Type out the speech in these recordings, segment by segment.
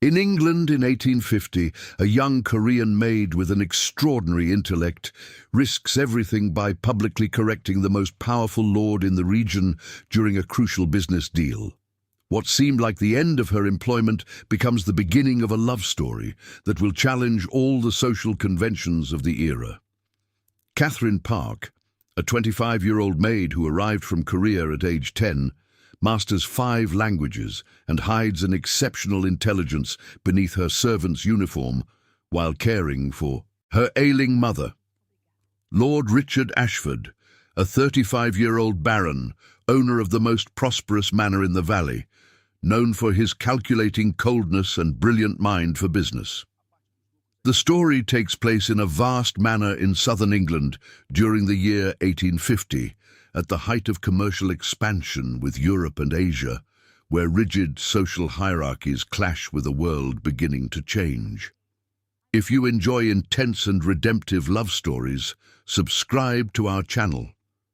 In England in 1850, a young Korean maid with an extraordinary intellect risks everything by publicly correcting the most powerful lord in the region during a crucial business deal. What seemed like the end of her employment becomes the beginning of a love story that will challenge all the social conventions of the era. Catherine Park, a 25-year-old maid who arrived from Korea at age 10, masters 5 languages and hides an exceptional intelligence beneath her servant's uniform while caring for her ailing mother. Lord Richard Ashford, a 35-year-old baron, owner of the most prosperous manor in the valley, known for his calculating coldness and brilliant mind for business. The story takes place in a vast manor in southern England during the year 1850, at the height of commercial expansion with Europe and Asia, where rigid social hierarchies clash with a world beginning to change. If you enjoy intense and redemptive love stories, subscribe to our channel.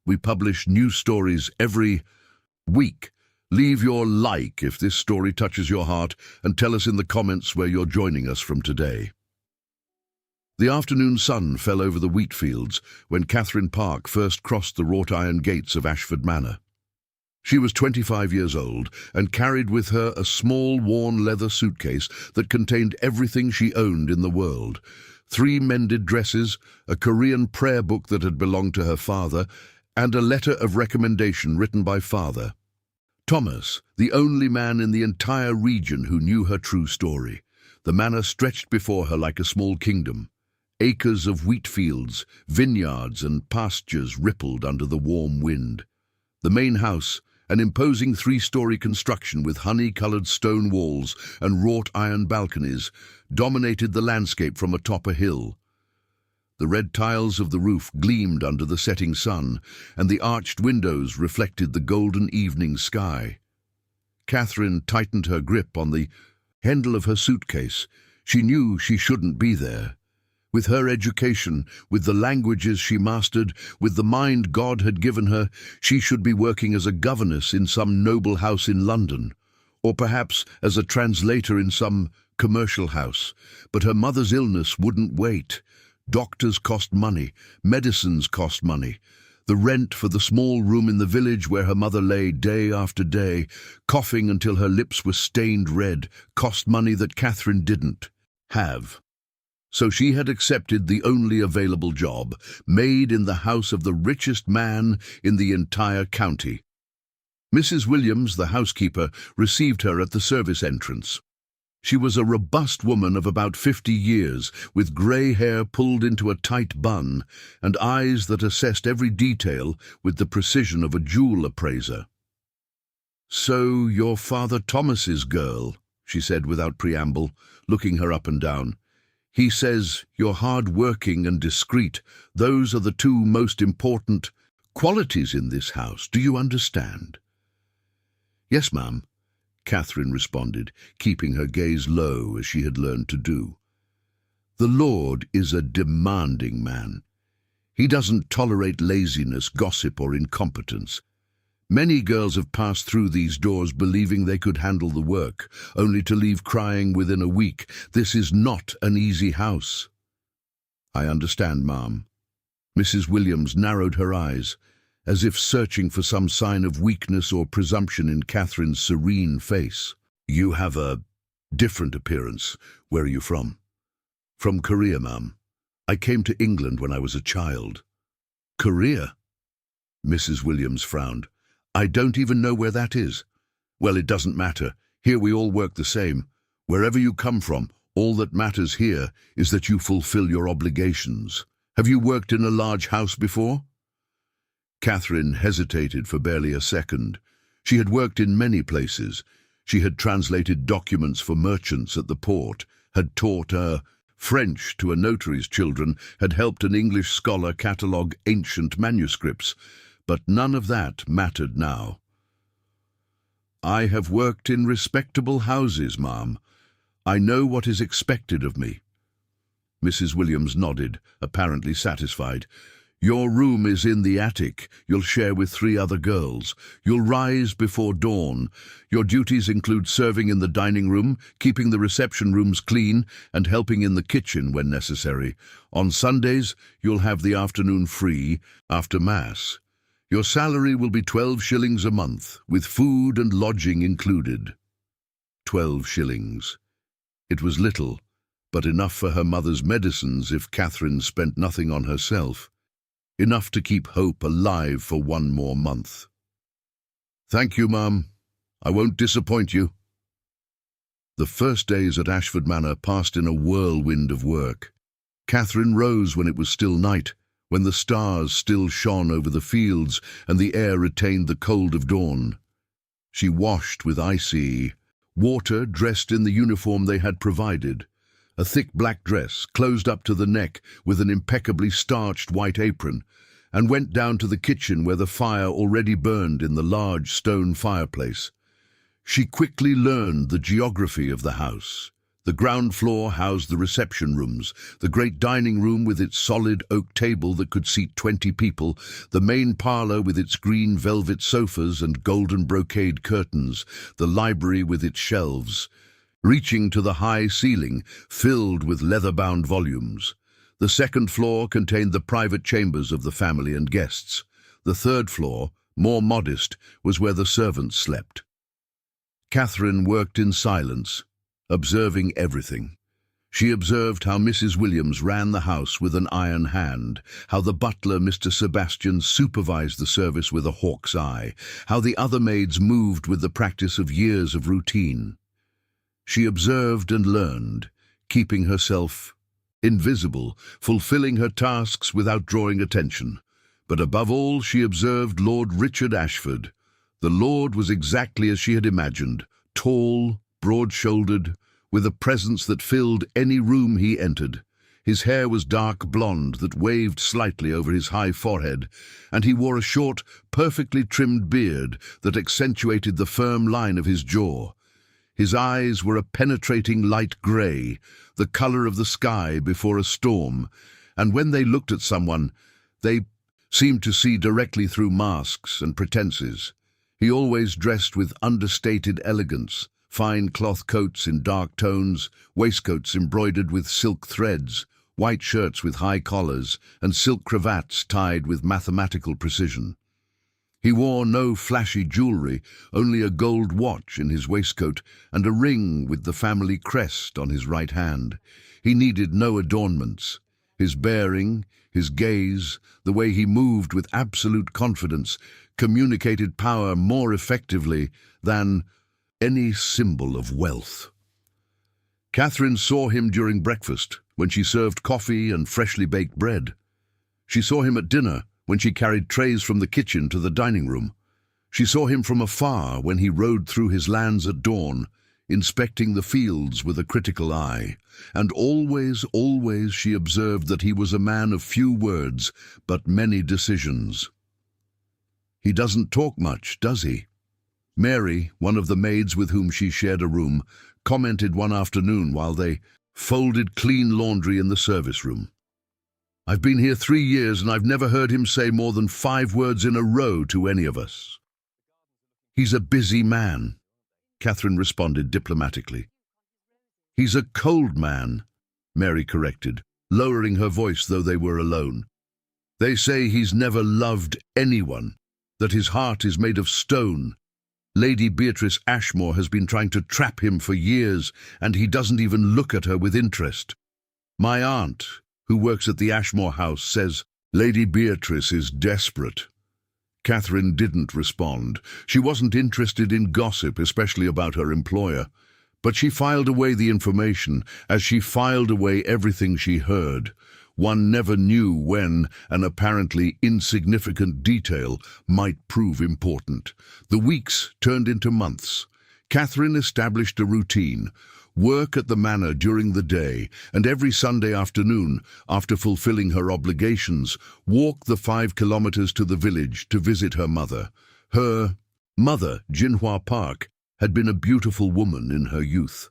We publish new stories every week. Leave your like if this story touches your heart and tell us in the comments where you're joining us from today. The afternoon sun fell over the wheat fields when Catherine Park first crossed the wrought iron gates of Ashford Manor. She was 25 years old and carried with her a small worn leather suitcase that contained everything she owned in the world: 3 mended dresses, a Korean prayer book that had belonged to her father, and a letter of recommendation written by father Thomas, the only man in the entire region who knew her true story. The manor stretched before her like a small kingdom. Acres of wheat fields, vineyards and pastures rippled under the warm wind. The main house, an imposing 3-story construction with honey-colored stone walls and wrought iron balconies, dominated the landscape from atop a hill. The red tiles of the roof gleamed under the setting sun, and the arched windows reflected the golden evening sky. Catherine tightened her grip on the handle of her suitcase. She knew she shouldn't be there. With her education, with the languages she mastered, with the mind God had given her, she should be working as a governess in some noble house in London, or perhaps as a translator in some commercial house. But her mother's illness wouldn't wait. Doctors cost money, medicines cost money. The rent for the small room in the village where her mother lay day after day, coughing until her lips were stained red, cost money that Catherine didn't have. So she had accepted the only available job, maid in the house of the richest man in the entire county. Mrs. Williams, the housekeeper, received her at the service entrance. She was a robust woman of about 50 years, with grey hair pulled into a tight bun and eyes that assessed every detail with the precision of a jewel appraiser. "So you're Father Thomas's girl," she said without preamble, looking her up and down. "He says you're hard-working and discreet. Those are the 2 most important qualities in this house. Do you understand?" "Yes, ma'am," Catherine responded, keeping her gaze low as she had learned to do. "The Lord is a demanding man. He doesn't tolerate laziness, gossip, or incompetence. Many girls have passed through these doors believing they could handle the work, only to leave crying within a week. This is not an easy house." "I understand, ma'am." Mrs. Williams narrowed her eyes, as if searching for some sign of weakness or presumption in Catherine's serene face. "You have a different appearance. Where are you from?" "From Korea, ma'am. I came to England when I was a child." "Korea?" Mrs. Williams frowned. "I don't even know where that is." "Well, it doesn't matter. Here we all work the same. Wherever you come from, all that matters here is that you fulfill your obligations. Have you worked in a large house before?" Catherine hesitated for barely a second. She had worked in many places. She had translated documents for merchants at the port, had taught French to a notary's children, had helped an English scholar catalogue ancient manuscripts. But none of that mattered now. "I have worked in respectable houses, ma'am. I know what is expected of me." Mrs. Williams nodded, apparently satisfied. Your room is in the attic. You'll share with 3 other girls. You'll rise before dawn. Your duties include serving in the dining room, keeping the reception rooms clean, and helping in the kitchen when necessary. On Sundays, you'll have the afternoon free after Mass. Your salary will be 12 shillings a month, with food and lodging included. 12 shillings. It was little, but enough for her mother's medicines if Catherine spent nothing on herself. Enough to keep hope alive for 1 more month. Thank you, Mum. I won't disappoint you. The first days at Ashford Manor passed in a whirlwind of work. Catherine rose when it was still night, when the stars still shone over the fields and the air retained the cold of dawn. She washed with icy water, dressed in the uniform they had provided, a thick black dress closed up to the neck with an impeccably starched white apron, and went down to the kitchen where the fire already burned in the large stone fireplace. She quickly learned the geography of the house. The ground floor housed the reception rooms, the great dining room with its solid oak table that could seat 20 people, the main parlour with its green velvet sofas and golden brocade curtains, the library with its shelves, reaching to the high ceiling, filled with leather-bound volumes. The second floor contained the private chambers of the family and guests. The third floor, more modest, was where the servants slept. Catherine worked in silence, observing everything. She observed how Mrs. Williams ran the house with an iron hand, how the butler, Mr. Sebastian, supervised the service with a hawk's eye, how the other maids moved with the practice of years of routine. She observed and learned, keeping herself invisible, fulfilling her tasks without drawing attention. But above all, she observed Lord Richard Ashford. The Lord was exactly as she had imagined, tall, broad-shouldered, with a presence that filled any room he entered. His hair was dark blonde that waved slightly over his high forehead, and he wore a short, perfectly trimmed beard that accentuated the firm line of his jaw. His eyes were a penetrating light grey, the colour of the sky before a storm, and when they looked at someone, they seemed to see directly through masks and pretences. He always dressed with understated elegance, fine cloth coats in dark tones, waistcoats embroidered with silk threads, white shirts with high collars, and silk cravats tied with mathematical precision. He wore no flashy jewellery, only a gold watch in his waistcoat and a ring with the family crest on his right hand. He needed no adornments. His bearing, his gaze, the way he moved with absolute confidence, communicated power more effectively than any symbol of wealth. Catherine saw him during breakfast, when she served coffee and freshly baked bread. She saw him at dinner, when she carried trays from the kitchen to the dining room. She saw him from afar when he rode through his lands at dawn, inspecting the fields with a critical eye. And always she observed that he was a man of few words, but many decisions. "He doesn't talk much, does he?" Mary, one of the maids with whom she shared a room, commented one afternoon while they folded clean laundry in the service room. "I've been here 3 years and I've never heard him say more than 5 words in a row to any of us." "He's a busy man," Catherine responded diplomatically. "He's a cold man," Mary corrected, lowering her voice though they were alone. "They say he's never loved anyone, that his heart is made of stone. Lady Beatrice Ashmore has been trying to trap him for years, and he doesn't even look at her with interest. My aunt, who works at the Ashmore house, says Lady Beatrice is desperate." Catherine didn't respond. She wasn't interested in gossip, especially about her employer. But she filed away the information, as she filed away everything she heard. One never knew when an apparently insignificant detail might prove important. The weeks turned into months. Catherine established a routine: work at the manor during the day, and every Sunday afternoon, after fulfilling her obligations, walk the 5 kilometers to the village to visit her mother. Her mother, Jinhua Park, had been a beautiful woman in her youth.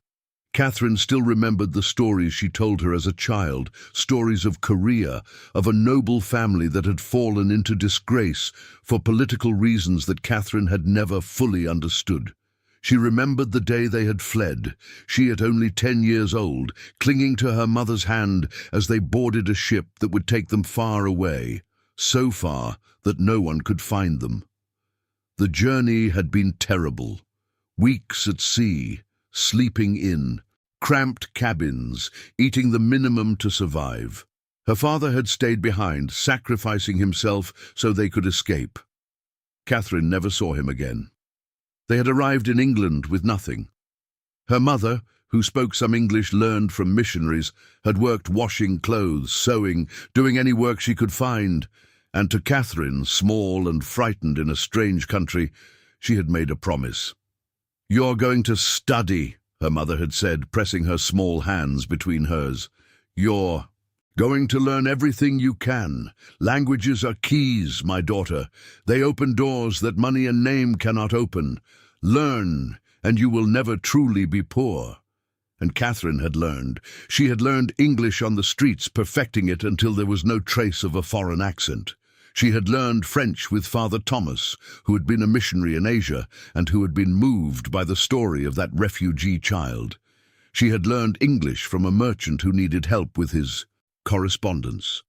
Catherine still remembered the stories she told her as a child, stories of Korea, of a noble family that had fallen into disgrace for political reasons that Catherine had never fully understood. She remembered the day they had fled, she at only 10 years old, clinging to her mother's hand as they boarded a ship that would take them far away, so far that no one could find them. The journey had been terrible. Weeks at sea, sleeping in, cramped cabins, eating the minimum to survive. Her father had stayed behind, sacrificing himself so they could escape. Catherine never saw him again. They had arrived in England with nothing. Her mother, who spoke some English learned from missionaries, had worked washing clothes, sewing, doing any work she could find, and to Catherine, small and frightened in a strange country, she had made a promise. "You're going to study," her mother had said, pressing her small hands between hers. "You're going to learn everything you can. Languages are keys, my daughter. They open doors that money and name cannot open. Learn, and you will never truly be poor." And Catherine had learned. She had learned English on the streets, perfecting it until there was no trace of a foreign accent. She had learned French with Father Thomas, who had been a missionary in Asia and who had been moved by the story of that refugee child. She had learned English from a merchant who needed help with his correspondence.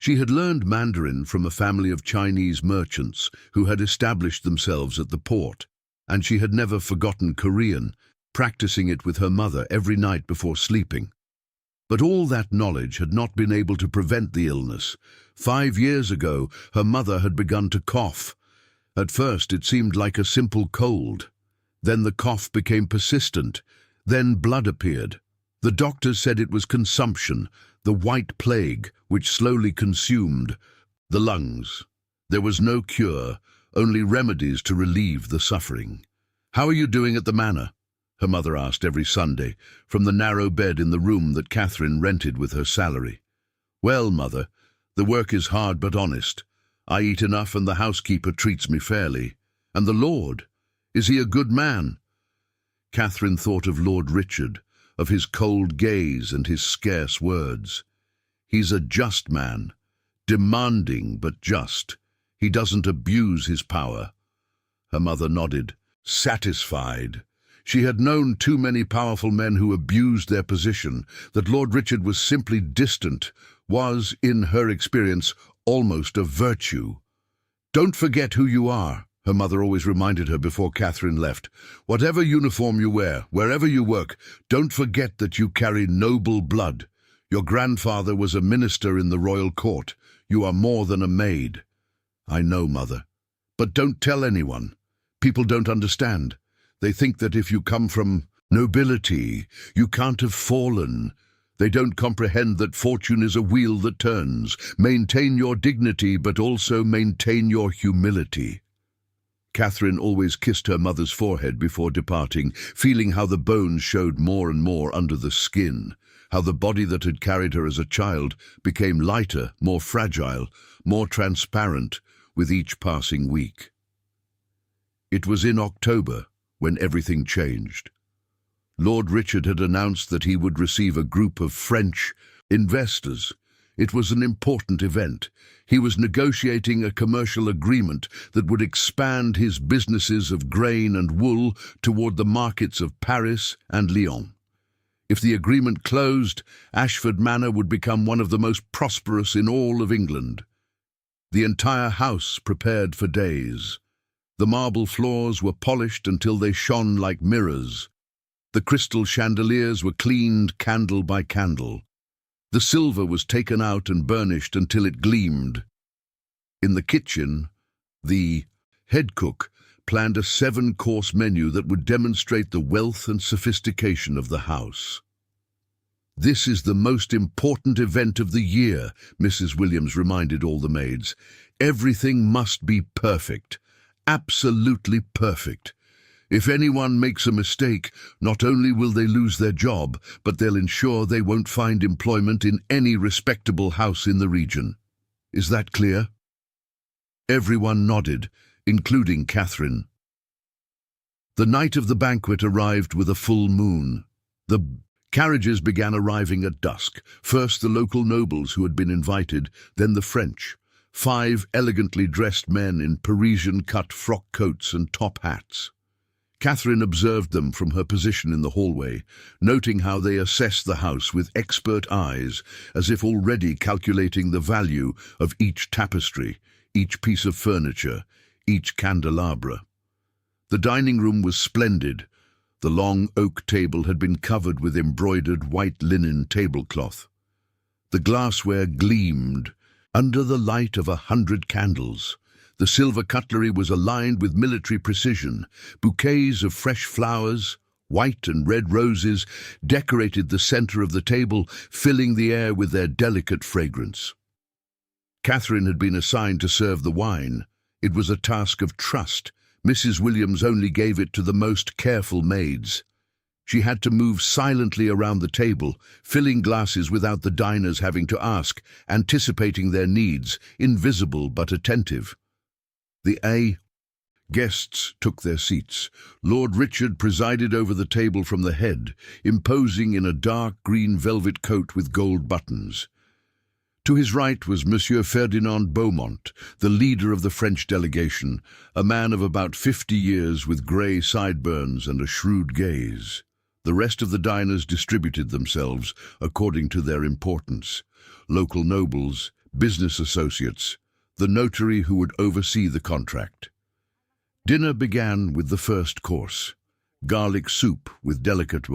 She had learned Mandarin from a family of Chinese merchants who had established themselves at the port, and she had never forgotten Korean, practicing it with her mother every night before sleeping. But all that knowledge had not been able to prevent the illness. 5 years ago, her mother had begun to cough. At first, it seemed like a simple cold. Then the cough became persistent. Then blood appeared. The doctors said it was consumption, the white plague, which slowly consumed the lungs. There was no cure, only remedies to relieve the suffering. "How are you doing at the manor?" her mother asked every Sunday, from the narrow bed in the room that Catherine rented with her salary. "Well, mother, the work is hard but honest. I eat enough and the housekeeper treats me fairly. And the Lord, is he a good man?" Catherine thought of Lord Richard, of his cold gaze and his scarce words. "He's a just man, demanding but just. He doesn't abuse his power." Her mother nodded, satisfied. She had known too many powerful men who abused their position. That Lord Richard was simply distant was, in her experience, almost a virtue. "Don't forget who you are," her mother always reminded her before Catherine left. "Whatever uniform you wear, wherever you work, don't forget that you carry noble blood. Your grandfather was a minister in the royal court. You are more than a maid." "I know, mother. But don't tell anyone. People don't understand. They think that if you come from nobility, you can't have fallen. They don't comprehend that fortune is a wheel that turns. Maintain your dignity, but also maintain your humility." Catherine always kissed her mother's forehead before departing, feeling how the bones showed more and more under the skin, how the body that had carried her as a child became lighter, more fragile, more transparent with each passing week. It was in October when everything changed. Lord Richard had announced that he would receive a group of French investors. It was an important event. He was negotiating a commercial agreement that would expand his businesses of grain and wool toward the markets of Paris and Lyon. If the agreement closed, Ashford Manor would become one of the most prosperous in all of England. The entire house prepared for days. The marble floors were polished until they shone like mirrors. The crystal chandeliers were cleaned candle by candle. The silver was taken out and burnished until it gleamed. In the kitchen, the head cook planned a 7-course menu that would demonstrate the wealth and sophistication of the house. "This is the most important event of the year," Mrs. Williams reminded all the maids. "Everything must be perfect. Absolutely perfect. If anyone makes a mistake, not only will they lose their job, but they'll ensure they won't find employment in any respectable house in the region. Is that clear?" Everyone nodded, including Catherine. The night of the banquet arrived with a full moon. The carriages began arriving at dusk. First the local nobles who had been invited, then the French. 5 elegantly dressed men in Parisian-cut frock coats and top hats. Catherine observed them from her position in the hallway, noting how they assessed the house with expert eyes, as if already calculating the value of each tapestry, each piece of furniture, each candelabra. The dining room was splendid. The long oak table had been covered with embroidered white linen tablecloth. The glassware gleamed under the light of 100 candles. The silver cutlery was aligned with military precision. Bouquets of fresh flowers, white and red roses, decorated the center of the table, filling the air with their delicate fragrance. Catherine had been assigned to serve the wine. It was a task of trust. Mrs. Williams only gave it to the most careful maids. She had to move silently around the table, filling glasses without the diners having to ask, anticipating their needs, invisible but attentive. The guests took their seats. Lord Richard presided over the table from the head, imposing in a dark green velvet coat with gold buttons. To his right was Monsieur Ferdinand Beaumont, the leader of the French delegation, a man of about 50 years with grey sideburns and a shrewd gaze. The rest of the diners distributed themselves according to their importance. Local nobles, business associates, the notary who would oversee the contract. Dinner began with the first course, garlic soup with delicate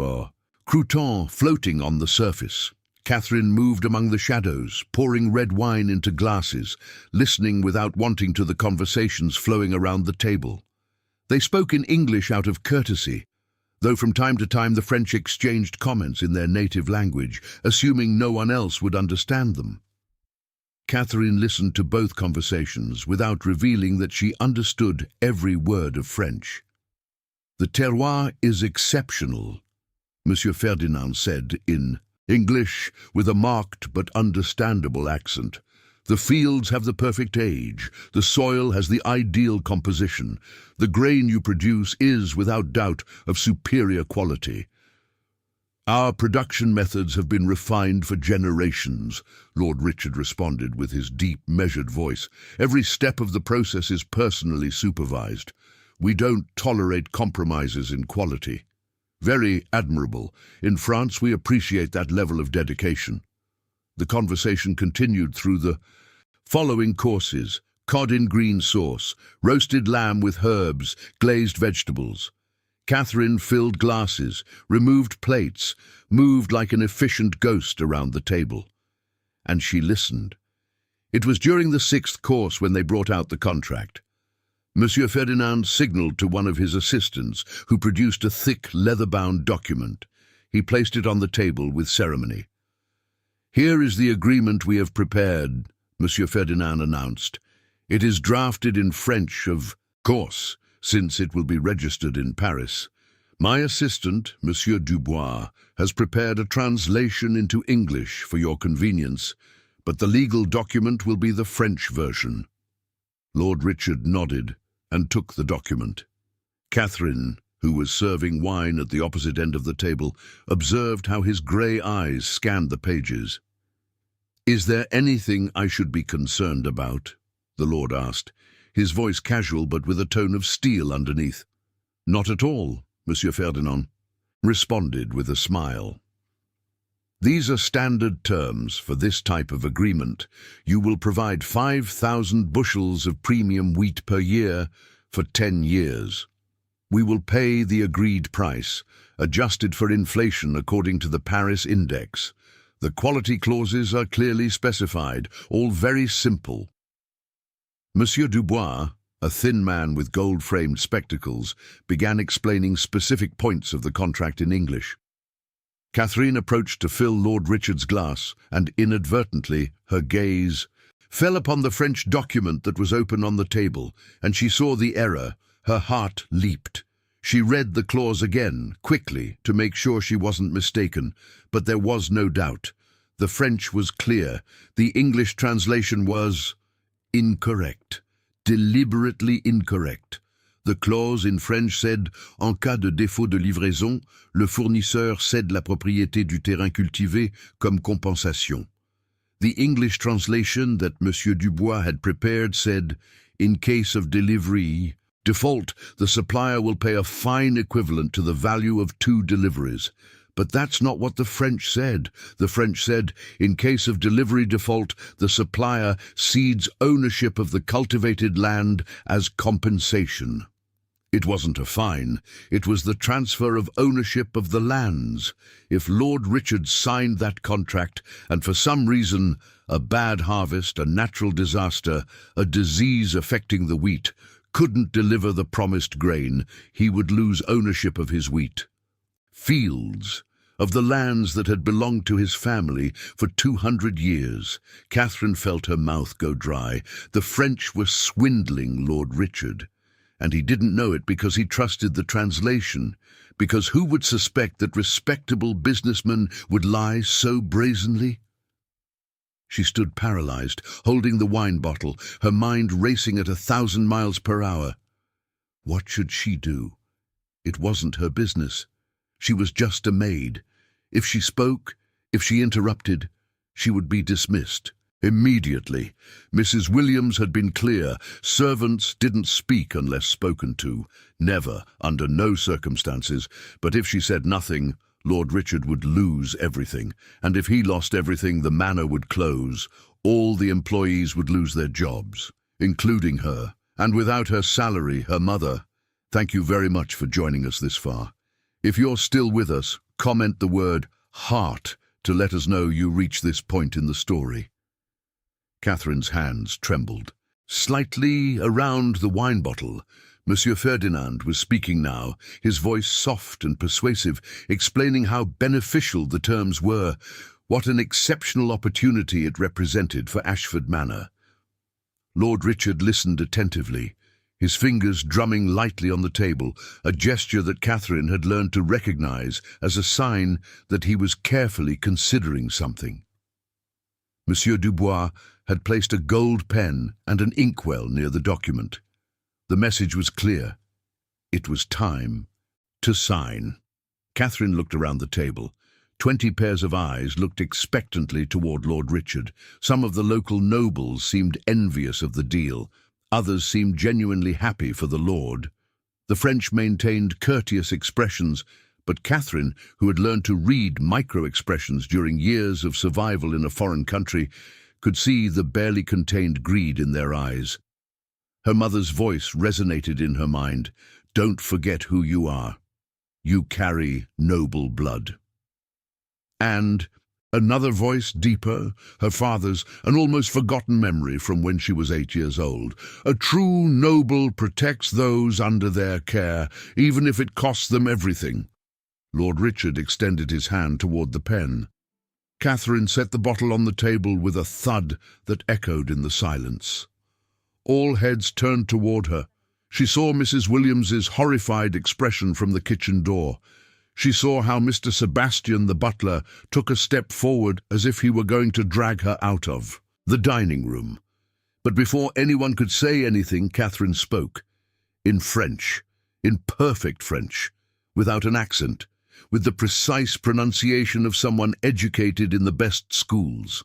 crouton floating on the surface. Catherine moved among the shadows, pouring red wine into glasses, listening without wanting to the conversations flowing around the table. They spoke in English out of courtesy, though from time to time the French exchanged comments in their native language, assuming no one else would understand them. Catherine listened to both conversations without revealing that she understood every word of French. "The terroir is exceptional," Monsieur Ferdinand said in English with a marked but understandable accent. "The fields have the perfect age, the soil has the ideal composition. The grain you produce is, without doubt, of superior quality. Our production methods have been refined for generations," Lord Richard responded with his deep, measured voice. "Every step of the process is personally supervised. We don't tolerate compromises in quality." "Very admirable. In France, we appreciate that level of dedication." The conversation continued through the following courses: cod in green sauce, roasted lamb with herbs, glazed vegetables. Catherine filled glasses, removed plates, moved like an efficient ghost around the table. And she listened. It was during the 6th course when they brought out the contract. Monsieur Ferdinand signaled to one of his assistants, who produced a thick, leather-bound document. He placed it on the table with ceremony. "Here is the agreement we have prepared," Monsieur Ferdinand announced. "It is drafted in French, of course, since it will be registered in Paris. My assistant, Monsieur Dubois, has prepared a translation into English for your convenience, but the legal document will be the French version." Lord Richard nodded and took the document. Catherine, who was serving wine at the opposite end of the table, observed how his grey eyes scanned the pages. "Is there anything I should be concerned about?" the Lord asked, his voice casual but with a tone of steel underneath. "Not at all," Monsieur Ferdinand responded with a smile. "These are standard terms for this type of agreement. You will provide 5,000 bushels of premium wheat per year for 10 years. We will pay the agreed price, adjusted for inflation according to the Paris Index. The quality clauses are clearly specified, all very simple." Monsieur Dubois, a thin man with gold-framed spectacles, began explaining specific points of the contract in English. Catherine approached to fill Lord Richard's glass, and inadvertently her gaze fell upon the French document that was open on the table, and she saw the error. Her heart leaped. She read the clause again, quickly, to make sure she wasn't mistaken, but there was no doubt. The French was clear. The English translation was incorrect, deliberately incorrect. The clause in French said, en cas de défaut de livraison, le fournisseur cède la propriété du terrain cultivé comme compensation. The English translation that Monsieur Dubois had prepared said, in case of delivery default, the supplier will pay a fine equivalent to the value of 2 deliveries. But that's not what the French said. The French said, in case of delivery default, the supplier cedes ownership of the cultivated land as compensation. It wasn't a fine, it was the transfer of ownership of the lands. If Lord Richard signed that contract, and for some reason, a bad harvest, a natural disaster, a disease affecting the wheat, couldn't deliver the promised grain, he would lose ownership of his wheat. Fields, of the lands that had belonged to his family for 200 years. Catherine felt her mouth go dry. The French were swindling Lord Richard. And he didn't know it because he trusted the translation, because who would suspect that respectable businessmen would lie so brazenly? She stood paralyzed, holding the wine bottle, her mind racing at 1,000 miles per hour. What should she do? It wasn't her business. She was just a maid. If she spoke, if she interrupted, she would be dismissed. Immediately. Mrs. Williams had been clear. Servants didn't speak unless spoken to. Never, under no circumstances. But if she said nothing, Lord Richard would lose everything. And if he lost everything, the manor would close. All the employees would lose their jobs, including her. And without her salary, her mother. Thank you very much for joining us this far. If you're still with us, comment the word heart to let us know you reached this point in the story. Catherine's hands trembled. Slightly around the wine bottle, Monsieur Ferdinand was speaking now, his voice soft and persuasive, explaining how beneficial the terms were, what an exceptional opportunity it represented for Ashford Manor. Lord Richard listened attentively, his fingers drumming lightly on the table, a gesture that Catherine had learned to recognize as a sign that he was carefully considering something. Monsieur Dubois had placed a gold pen and an inkwell near the document. The message was clear. It was time to sign. Catherine looked around the table. 20 pairs of eyes looked expectantly toward Lord Richard. Some of the local nobles seemed envious of the deal. Others seemed genuinely happy for the Lord. The French maintained courteous expressions, but Catherine, who had learned to read micro-expressions during years of survival in a foreign country, could see the barely contained greed in their eyes. Her mother's voice resonated in her mind. Don't forget who you are. You carry noble blood. And another voice, deeper, her father's, an almost forgotten memory from when she was 8 years old. A true noble protects those under their care, even if it costs them everything. Lord Richard extended his hand toward the pen. Catherine set the bottle on the table with a thud that echoed in the silence. All heads turned toward her. She saw Mrs. Williams's horrified expression from the kitchen door. She saw how Mr. Sebastian, the butler, took a step forward as if he were going to drag her out of the dining room. But before anyone could say anything, Catherine spoke. In French, in perfect French, without an accent, with the precise pronunciation of someone educated in the best schools.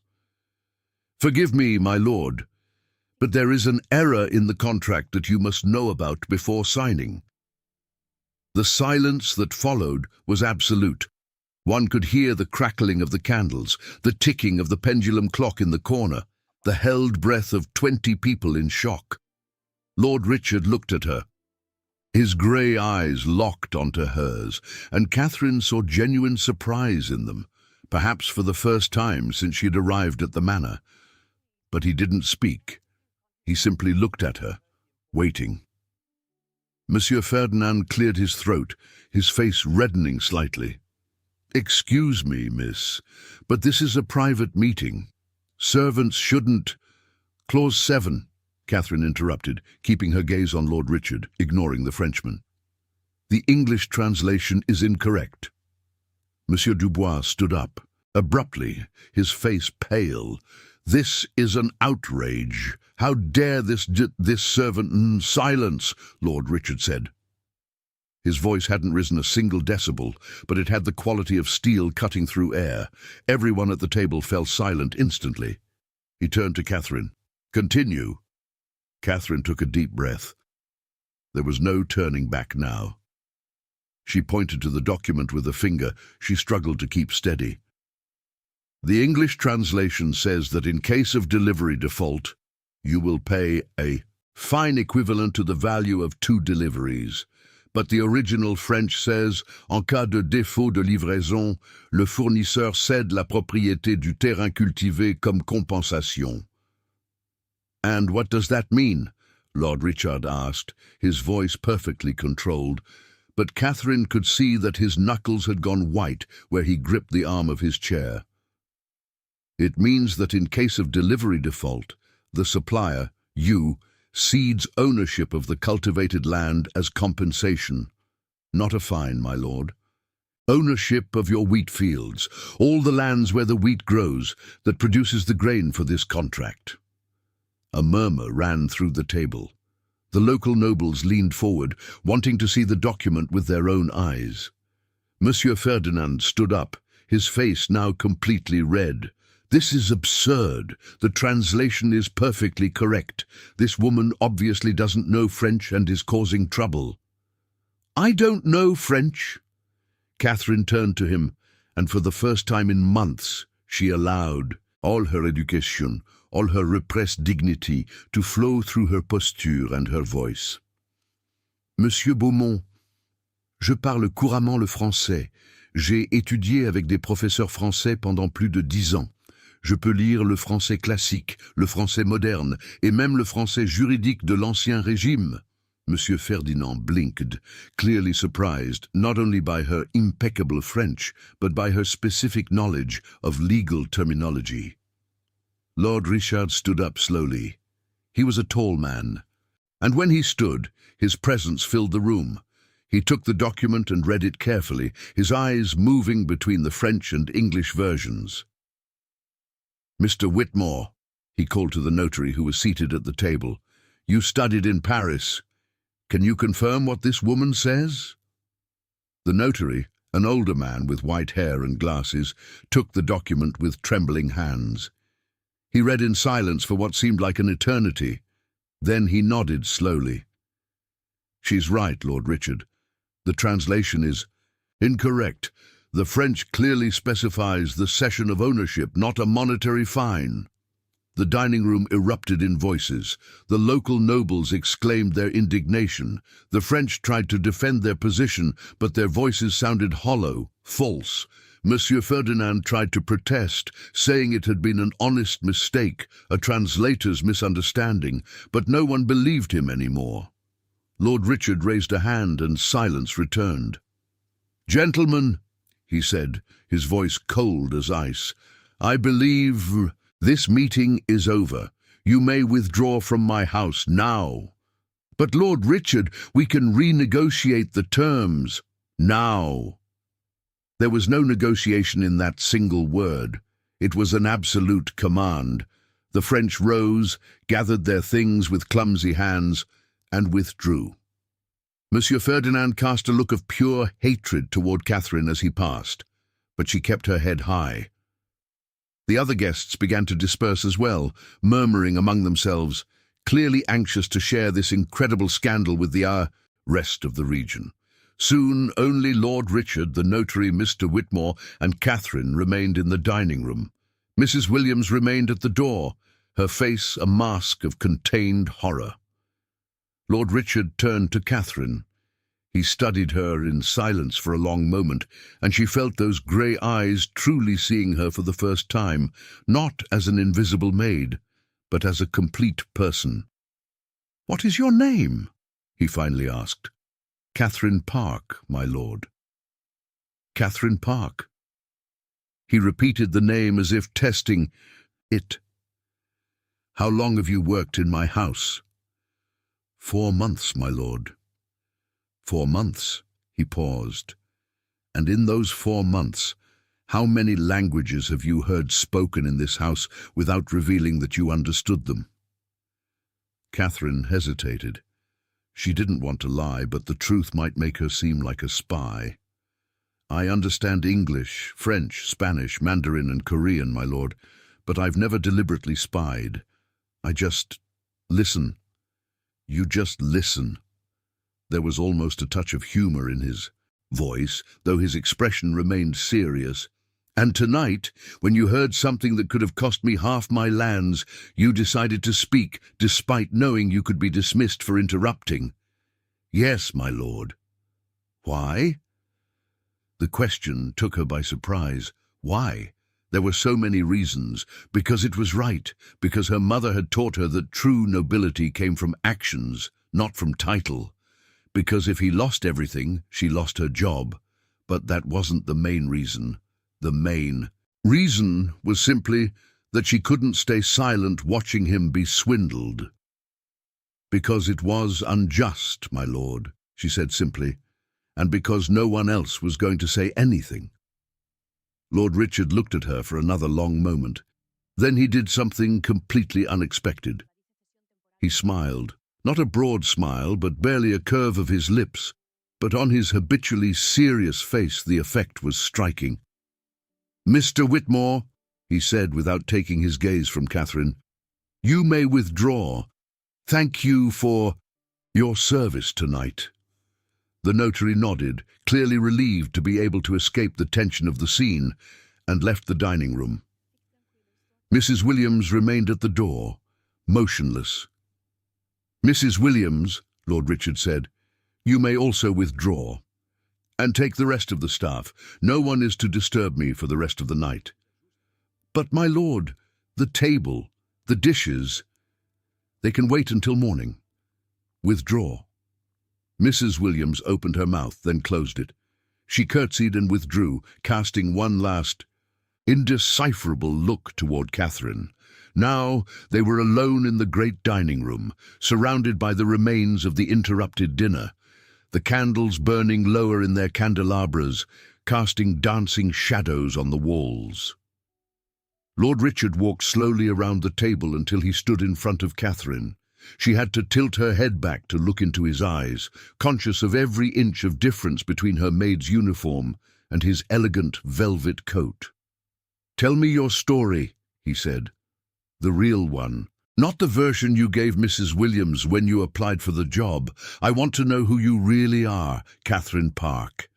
Forgive me, my lord, but there is an error in the contract that you must know about before signing. The silence that followed was absolute. One could hear the crackling of the candles, the ticking of the pendulum clock in the corner, the held breath of 20 people in shock. Lord Richard looked at her. His grey eyes locked onto hers, and Catherine saw genuine surprise in them, perhaps for the first time since she had arrived at the manor. But he didn't speak. He simply looked at her, waiting. Monsieur Ferdinand cleared his throat, his face reddening slightly. Excuse me, miss, but this is a private meeting. Servants shouldn't... Clause 7. Catherine interrupted, keeping her gaze on Lord Richard, ignoring the Frenchman. The English translation is incorrect. Monsieur Dubois stood up, abruptly, his face pale. This is an outrage. How dare this servant— Silence, Lord Richard said. His voice hadn't risen a single decibel, but it had the quality of steel cutting through air. Everyone at the table fell silent instantly. He turned to Catherine. Continue. Catherine took a deep breath. There was no turning back now. She pointed to the document with a finger. She struggled to keep steady. The English translation says that in case of delivery default, you will pay a fine equivalent to the value of 2 deliveries. But the original French says, en cas de défaut de livraison, le fournisseur cède la propriété du terrain cultivé comme compensation. And what does that mean? Lord Richard asked, his voice perfectly controlled, but Catherine could see that his knuckles had gone white where he gripped the arm of his chair. It means that in case of delivery default, the supplier, you, cedes ownership of the cultivated land as compensation. Not a fine, my lord. Ownership of your wheat fields, all the lands where the wheat grows, that produces the grain for this contract. A murmur ran through the table. The local nobles leaned forward, wanting to see the document with their own eyes. Monsieur Ferdinand stood up, his face now completely red. This is absurd. The translation is perfectly correct. This woman obviously doesn't know French and is causing trouble. I don't know French. Catherine turned to him, and for the first time in months, she allowed all her education, all her repressed dignity to flow through her posture and her voice. Monsieur Beaumont, je parle couramment le français. J'ai étudié avec des professeurs français pendant plus de 10 ans. Je peux lire le français classique, le français moderne, et même le français juridique de l'Ancien Régime. Monsieur Ferdinand blinked, clearly surprised not only by her impeccable French, but by her specific knowledge of legal terminology. Lord Richard stood up slowly. He was a tall man, and when he stood, his presence filled the room. He took the document and read it carefully, his eyes moving between the French and English versions. Mr. Whitmore, he called to the notary who was seated at the table, you studied in Paris. Can you confirm what this woman says? The notary, an older man with white hair and glasses, took the document with trembling hands. He read in silence for what seemed like an eternity. Then he nodded slowly. She's right, Lord Richard. The translation is incorrect. The French clearly specifies the cession of ownership, not a monetary fine. The dining room erupted in voices. The local nobles exclaimed their indignation. The French tried to defend their position, but their voices sounded hollow, false. Monsieur Ferdinand tried to protest, saying it had been an honest mistake, a translator's misunderstanding, but no one believed him anymore. Lord Richard raised a hand and silence returned. Gentlemen, he said, his voice cold as ice, I believe this meeting is over. You may withdraw from my house now. But Lord Richard, we can renegotiate the terms. Now. There was no negotiation in that single word. It was an absolute command. The French rose, gathered their things with clumsy hands, and withdrew. Monsieur Ferdinand cast a look of pure hatred toward Catherine as he passed, but she kept her head high. The other guests began to disperse as well, murmuring among themselves, clearly anxious to share this incredible scandal with the rest of the region. Soon only Lord Richard, the notary, Mr. Whitmore, and Catherine remained in the dining room. Mrs. Williams remained at the door, her face a mask of contained horror. Lord Richard turned to Catherine. He studied her in silence for a long moment, and she felt those grey eyes truly seeing her for the first time, not as an invisible maid, but as a complete person. "What is your name?" he finally asked. "Catherine Park, my lord." "Catherine Park." He repeated the name as if testing it. "How long have you worked in my house?" 4 months, my lord." 4 months, he paused. "And in those 4 months, How many languages have you heard spoken in this house without revealing that you understood them?" Catherine hesitated. She didn't want to lie, but the truth might make her seem like a spy. "I understand English, French, Spanish, Mandarin and Korean, my lord, but I've never deliberately spied. I just listen. You just listen." There was almost a touch of humor in his voice, though his expression remained serious. "And tonight, when you heard something that could have cost me half my lands, you decided to speak, despite knowing you could be dismissed for interrupting." "Yes, my lord." "Why?" The question took her by surprise. Why? There were so many reasons. Because it was right. Because her mother had taught her that true nobility came from actions, not from title. Because if he lost everything, she lost her job. But that wasn't the main reason. The main reason was simply that she couldn't stay silent watching him be swindled. "Because it was unjust, my lord," she said simply, "and because no one else was going to say anything." Lord Richard looked at her for another long moment. Then he did something completely unexpected. He smiled, not a broad smile, but barely a curve of his lips, but on his habitually serious face the effect was striking. "Mr. Whitmore," he said without taking his gaze from Catherine, "you may withdraw. Thank you for your service tonight." The notary nodded, clearly relieved to be able to escape the tension of the scene, and left the dining room. Mrs. Williams remained at the door, motionless. "Mrs. Williams," Lord Richard said, "you may also withdraw. And take the rest of the staff. No one is to disturb me for the rest of the night." "But, my lord, the table, the dishes, they can wait until morning." "Withdraw." Mrs. Williams opened her mouth, then closed it. She curtsied and withdrew, casting one last, indecipherable look toward Catherine. Now they were alone in the great dining room, surrounded by the remains of the interrupted dinner, the candles burning lower in their candelabras, casting dancing shadows on the walls. Lord Richard walked slowly around the table until he stood in front of Catherine. She had to tilt her head back to look into his eyes, conscious of every inch of difference between her maid's uniform and his elegant velvet coat. "Tell me your story," he said. "The real one. Not the version you gave Mrs. Williams when you applied for the job. I want to know who you really are, Catherine Park."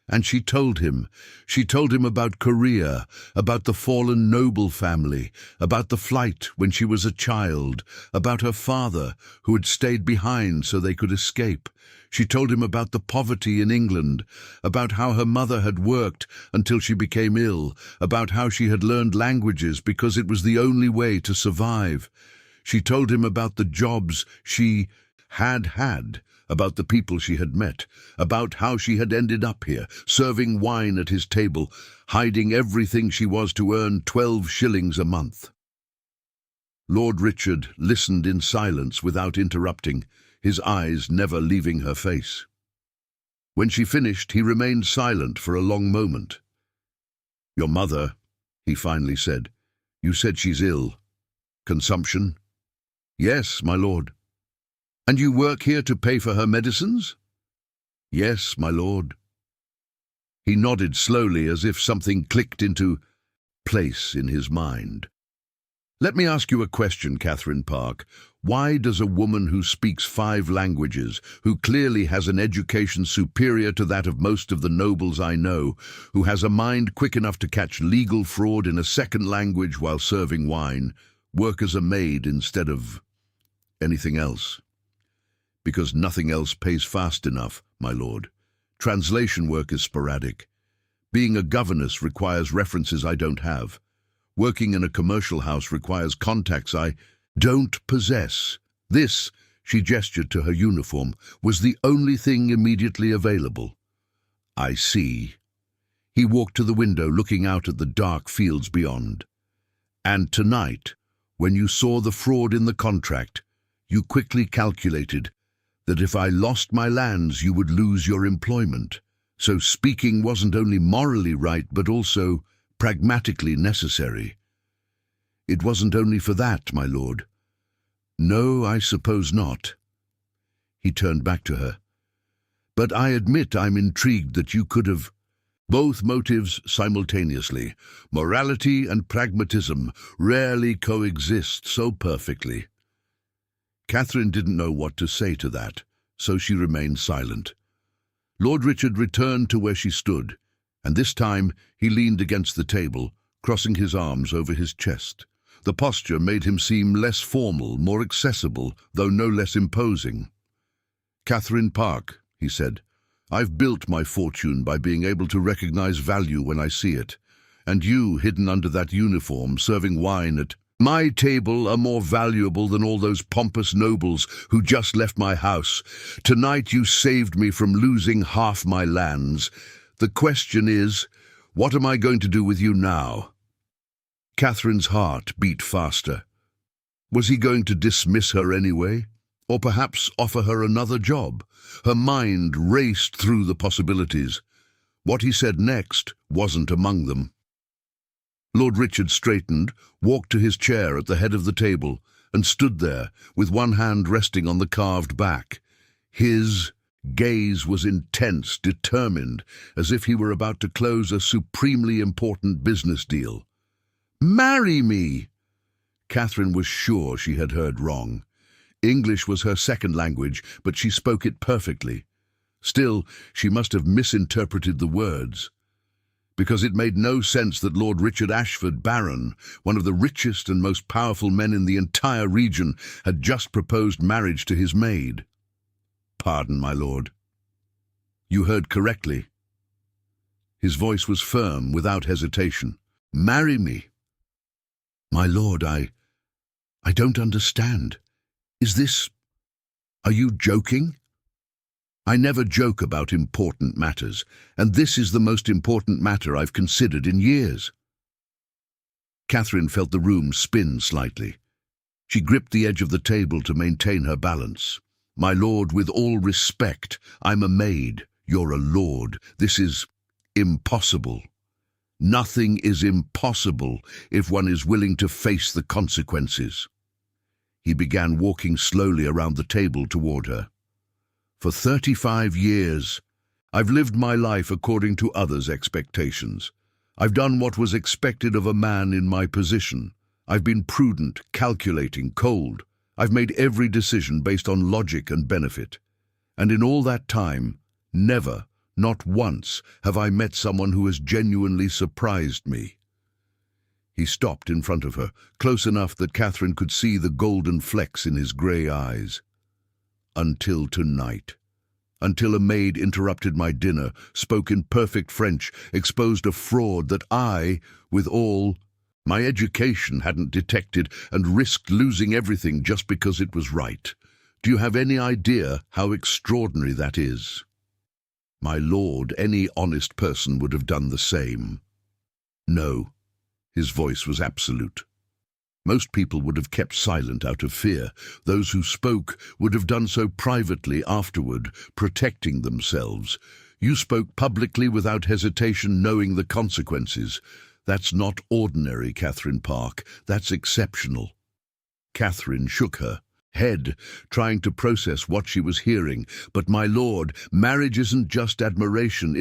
And she told him. She told him about Korea, about the fallen noble family, about the flight when she was a child, about her father, who had stayed behind so they could escape. She told him about the poverty in England, about how her mother had worked until she became ill, about how she had learned languages because it was the only way to survive. She told him about the jobs she had had, about the people she had met, about how she had ended up here, serving wine at his table, hiding everything she was to earn 12 shillings a month. Lord Richard listened in silence without interrupting, his eyes never leaving her face. When she finished, he remained silent for a long moment. "Your mother," he finally said. "You said she's ill. Consumption?" "Yes, my lord." "And you work here to pay for her medicines?" "Yes, my lord." He nodded slowly as if something clicked into place in his mind. "Let me ask you a question, Catherine Park. Why does a woman who speaks 5 languages, who clearly has an education superior to that of most of the nobles I know, who has a mind quick enough to catch legal fraud in a second language while serving wine, work as a maid instead of anything else?" "Because nothing else pays fast enough, my lord. Translation work is sporadic. Being a governess requires references I don't have. Working in a commercial house requires contacts I don't possess. This," she gestured to her uniform, "was the only thing immediately available." "I see." He walked to the window, looking out at the dark fields beyond. "And tonight, when you saw the fraud in the contract, you quickly calculated that if I lost my lands, you would lose your employment. So speaking wasn't only morally right, but also pragmatically necessary. It wasn't only for that, my lord. No, I suppose not. He turned back to her. But I admit I'm intrigued that you could have both motives simultaneously. Morality and pragmatism rarely coexist so perfectly. Catherine didn't know what to say to that, so she remained silent. Lord Richard returned to where she stood, and this time he leaned against the table, crossing his arms over his chest. The posture made him seem less formal, more accessible, though no less imposing. "Catherine Park," he said, "I've built my fortune by being able to recognize value when I see it, and you, hidden under that uniform, serving wine at my table, are more valuable than all those pompous nobles who just left my house. Tonight you saved me from losing half my lands. The question is, what am I going to do with you now?" Catherine's heart beat faster. Was he going to dismiss her anyway? Or perhaps offer her another job? Her mind raced through the possibilities. What he said next wasn't among them. Lord Richard straightened, walked to his chair at the head of the table, and stood there, with one hand resting on the carved back. His gaze was intense, determined, as if he were about to close a supremely important business deal. "Marry me!" Catherine was sure she had heard wrong. English was her second language, but she spoke it perfectly. Still, she must have misinterpreted the words, because it made no sense that Lord Richard Ashford, Baron, one of the richest and most powerful men in the entire region, had just proposed marriage to his maid. "Pardon, my lord." "You heard correctly." His voice was firm, without hesitation. "Marry me." "My lord, I don't understand. Are you joking?" "I never joke about important matters, and this is the most important matter I've considered in years." Catherine felt the room spin slightly. She gripped the edge of the table to maintain her balance. "My lord, with all respect, I'm a maid, you're a lord. This is impossible." "Nothing is impossible if one is willing to face the consequences." He began walking slowly around the table toward her. "For 35 years, I've lived my life according to others' expectations. I've done what was expected of a man in my position. I've been prudent, calculating, cold. I've made every decision based on logic and benefit. And in all that time, never, not once, have I met someone who has genuinely surprised me." He stopped in front of her, close enough that Catherine could see the golden flecks in his grey eyes. "Until tonight. Until a maid interrupted my dinner, spoke in perfect French, exposed a fraud that I, with all my education, hadn't detected, and risked losing everything just because it was right. Do you have any idea how extraordinary that is?" "My lord, any honest person would have done the same." "No." His voice was absolute. "Most people would have kept silent out of fear. Those who spoke would have done so privately afterward, protecting themselves. You spoke publicly without hesitation, knowing the consequences. That's not ordinary, Catherine Park. That's exceptional." Catherine shook her head, trying to process what she was hearing. "But my lord, marriage isn't just admiration.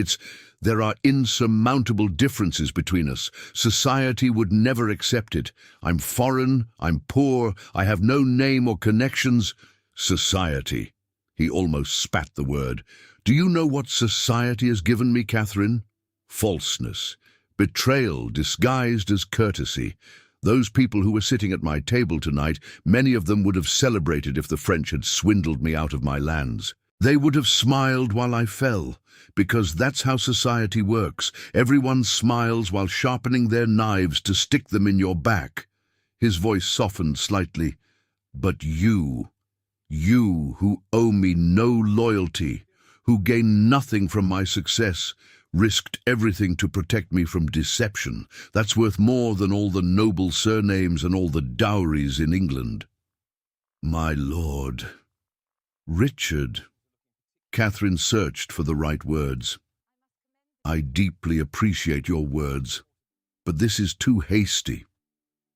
There are insurmountable differences between us. Society would never accept it. I'm foreign, I'm poor, I have no name or connections." "Society." He almost spat the word. "Do you know what society has given me, Catherine? Falseness. Betrayal disguised as courtesy. Those people who were sitting at my table tonight, many of them would have celebrated if the French had swindled me out of my lands. They would have smiled while I fell, because that's how society works. Everyone smiles while sharpening their knives to stick them in your back." His voice softened slightly. "But you who owe me no loyalty, who gain nothing from my success, risked everything to protect me from deception. That's worth more than all the noble surnames and all the dowries in England." "My lord." "Richard." Catherine searched for the right words. "I deeply appreciate your words. But this is too hasty.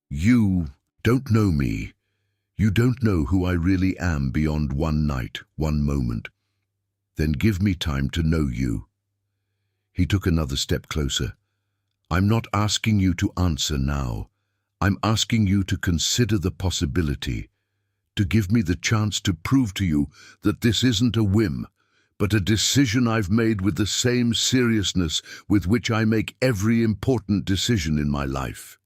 You don't know me. You don't know who I really am beyond one night, one moment. Then give me time to know you." He took another step closer. "I'm not asking you to answer now. I'm asking you to consider the possibility, to give me the chance to prove to you that this isn't a whim, but a decision I've made with the same seriousness with which I make every important decision in my life."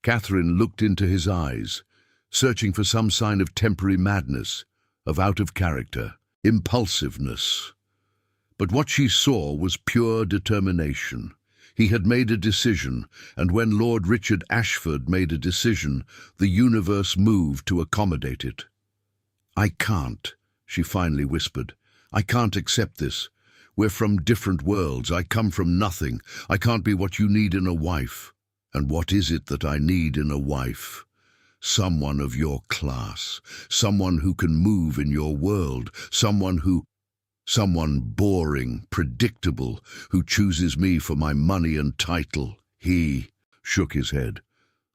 Catherine looked into his eyes, searching for some sign of temporary madness, of out-of-character, impulsiveness. But what she saw was pure determination. He had made a decision, and when Lord Richard Ashford made a decision, the universe moved to accommodate it. "I can't," she finally whispered. "I can't accept this. We're from different worlds. I come from nothing. I can't be what you need in a wife." "And what is it that I need in a wife?" "Someone of your class, someone who can move in your world, someone boring, predictable, who chooses me for my money and title." He shook his head.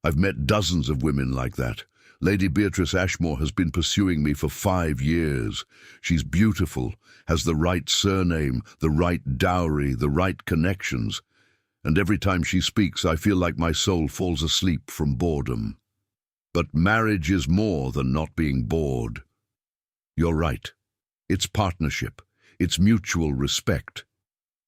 "I've met dozens of women like that. Lady Beatrice Ashmore has been pursuing me for 5 years. She's beautiful, has the right surname, the right dowry, the right connections. And every time she speaks, I feel like my soul falls asleep from boredom. But marriage is more than not being bored. You're right. It's partnership. It's mutual respect.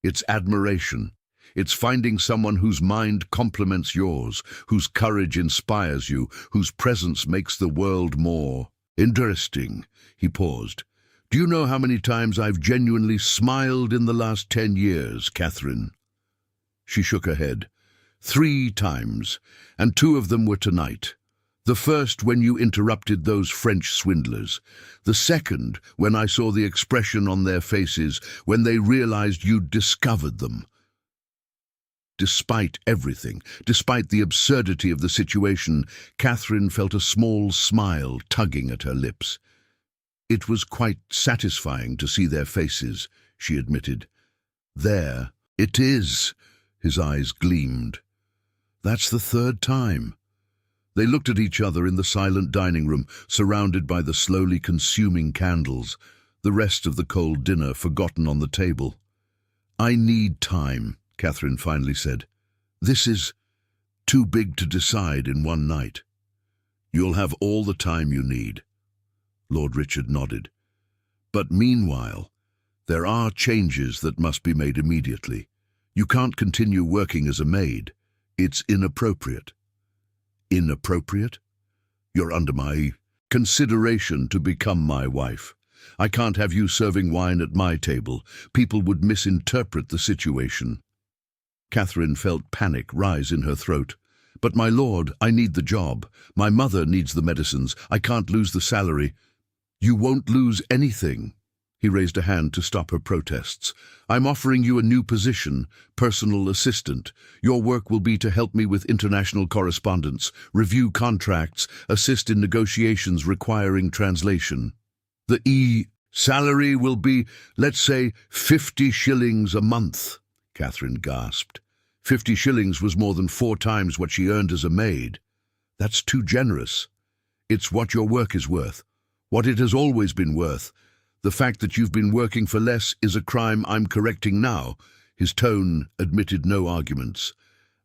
It's admiration. It's finding someone whose mind complements yours, whose courage inspires you, whose presence makes the world more interesting." He paused. "Do you know how many times I've genuinely smiled in the last 10 years, Catherine?" She shook her head. 3 times, and 2 of them were tonight. The first when you interrupted those French swindlers. The second when I saw the expression on their faces when they realized you'd discovered them. Despite everything, despite the absurdity of the situation, Catherine felt a small smile tugging at her lips. "It was quite satisfying to see their faces," she admitted. "There it is." His eyes gleamed. "That's the 3rd time." They looked at each other in the silent dining room, surrounded by the slowly consuming candles, the rest of the cold dinner forgotten on the table. "I need time," Catherine finally said. "This is too big to decide in one night." "You'll have all the time you need." Lord Richard nodded. "But meanwhile, there are changes that must be made immediately. You can't continue working as a maid. It's inappropriate." "Inappropriate? You're under my consideration to become my wife. I can't have you serving wine at my table. People would misinterpret the situation." Catherine felt panic rise in her throat. "But my lord, I need the job. My mother needs the medicines. I can't lose the salary." "You won't lose anything." He raised a hand to stop her protests. "I'm offering you a new position, personal assistant. Your work will be to help me with international correspondence, review contracts, assist in negotiations requiring translation. The salary will be, let's say, 50 shillings a month." Catherine gasped. 50 shillings was more than 4 times what she earned as a maid. "That's too generous." "It's what your work is worth, what it has always been worth. The fact that you've been working for less is a crime I'm correcting now." His tone admitted no arguments.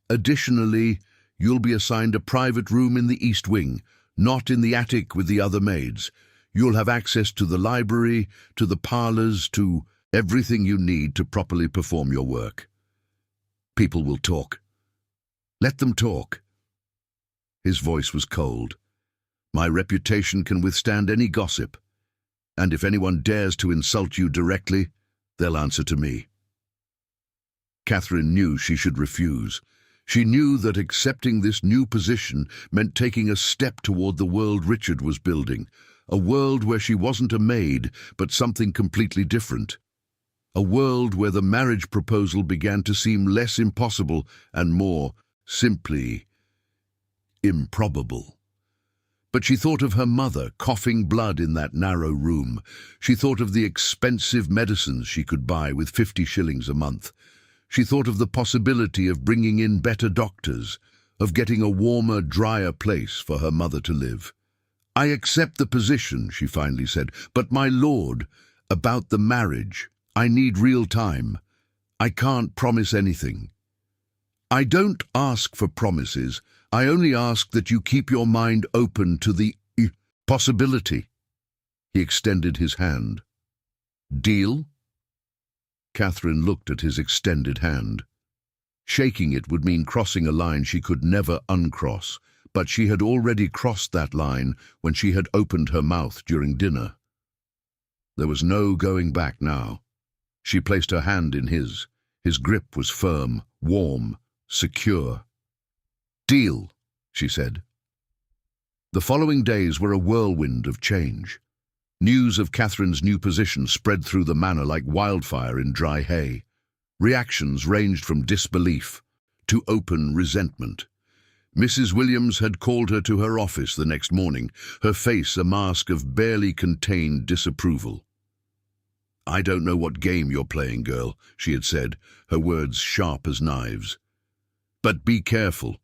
"Additionally, you'll be assigned a private room in the East Wing, not in the attic with the other maids. You'll have access to the library, to the parlors, to everything you need to properly perform your work. People will talk. Let them talk." His voice was cold. "My reputation can withstand any gossip. And if anyone dares to insult you directly, they'll answer to me." Catherine knew she should refuse. She knew that accepting this new position meant taking a step toward the world Richard was building, a world where she wasn't a maid, but something completely different. A world where the marriage proposal began to seem less impossible and more simply improbable. But she thought of her mother coughing blood in that narrow room. She thought of the expensive medicines she could buy with 50 shillings a month. She thought of the possibility of bringing in better doctors, of getting a warmer, drier place for her mother to live. "I accept the position," she finally said, "but my lord, about the marriage, I need real time. I can't promise anything." "I don't ask for promises. I only ask that you keep your mind open to the possibility." He extended his hand. "Deal?" Catherine looked at his extended hand. Shaking it would mean crossing a line she could never uncross, but she had already crossed that line when she had opened her mouth during dinner. There was no going back now. She placed her hand in his. His grip was firm, warm, secure. "Deal," she said. The following days were a whirlwind of change. News of Catherine's new position spread through the manor like wildfire in dry hay. Reactions ranged from disbelief to open resentment. Mrs. Williams had called her to her office the next morning, her face a mask of barely contained disapproval. "I don't know what game you're playing, girl," she had said, her words sharp as knives. "But be careful.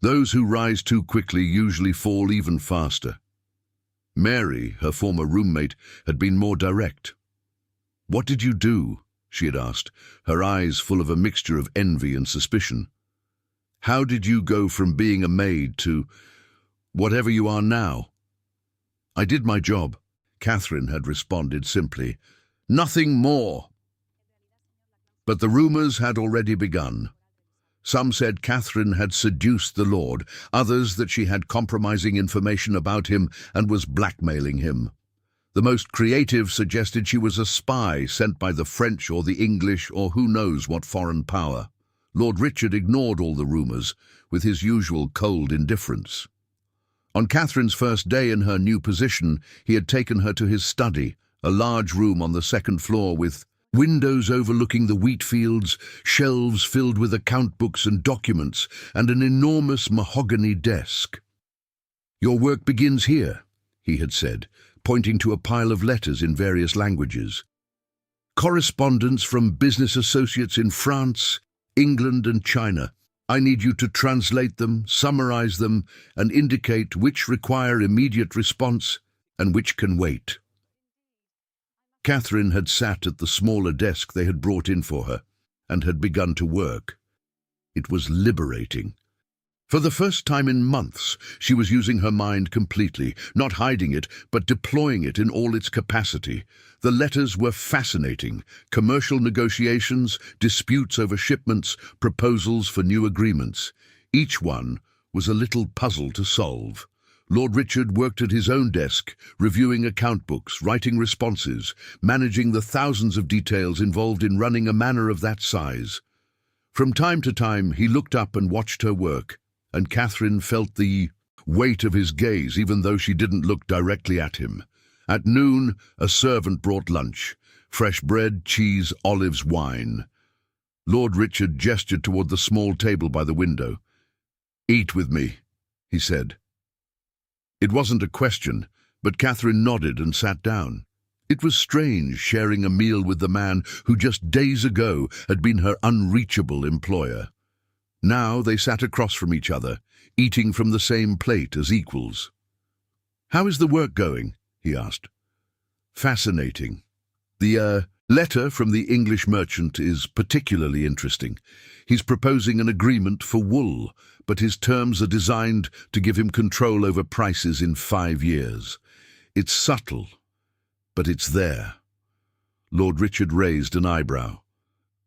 Those who rise too quickly usually fall even faster." Mary, her former roommate, had been more direct. "What did you do?" she had asked, her eyes full of a mixture of envy and suspicion. "How did you go from being a maid to whatever you are now?" "I did my job," Catherine had responded simply. "Nothing more." But the rumors had already begun. Some said Catherine had seduced the Lord, others that she had compromising information about him and was blackmailing him. The most creative suggested she was a spy sent by the French or the English or who knows what foreign power. Lord Richard ignored all the rumors with his usual cold indifference. On Catherine's first day in her new position, he had taken her to his study, a large room on the second floor with windows overlooking the wheat fields, shelves filled with account books and documents, and an enormous mahogany desk. "Your work begins here," he had said, pointing to a pile of letters in various languages. "Correspondence from business associates in France, England and China. I need you to translate them, summarize them, and indicate which require immediate response and which can wait." Catherine had sat at the smaller desk they had brought in for her and had begun to work. It was liberating. For the first time in months, she was using her mind completely, not hiding it, but deploying it in all its capacity. The letters were fascinating: commercial negotiations, disputes over shipments, proposals for new agreements. Each one was a little puzzle to solve. Lord Richard worked at his own desk, reviewing account books, writing responses, managing the thousands of details involved in running a manor of that size. From time to time, he looked up and watched her work, and Catherine felt the weight of his gaze even though she didn't look directly at him. At noon, a servant brought lunch: fresh bread, cheese, olives, wine. Lord Richard gestured toward the small table by the window. "Eat with me," he said. It wasn't a question, but Catherine nodded and sat down. It was strange sharing a meal with the man who just days ago had been her unreachable employer. Now they sat across from each other, eating from the same plate as equals. "How is the work going?" he asked. "Fascinating. The letter from the English merchant is particularly interesting. He's proposing an agreement for wool, but his terms are designed to give him control over prices in 5 years. It's subtle, but it's there." Lord Richard raised an eyebrow.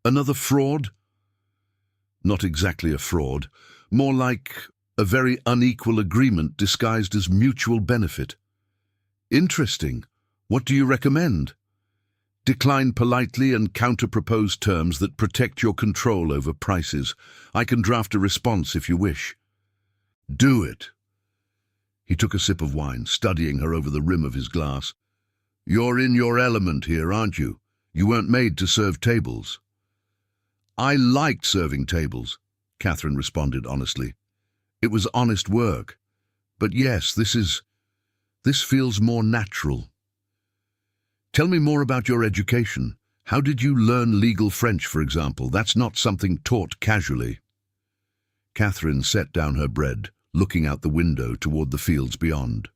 "Another fraud?" "Not exactly a fraud. More like a very unequal agreement disguised as mutual benefit." "Interesting. What do you recommend?" "Decline politely and counter-propose terms that protect your control over prices. I can draft a response if you wish." "Do it." He took a sip of wine, studying her over the rim of his glass. "You're in your element here, aren't you? You weren't made to serve tables." "I liked serving tables," Catherine responded honestly. "It was honest work. But yes, this feels more natural." "Tell me more about your education. How did you learn legal French, for example? That's not something taught casually." Catherine set down her bread, looking out the window toward the fields beyond.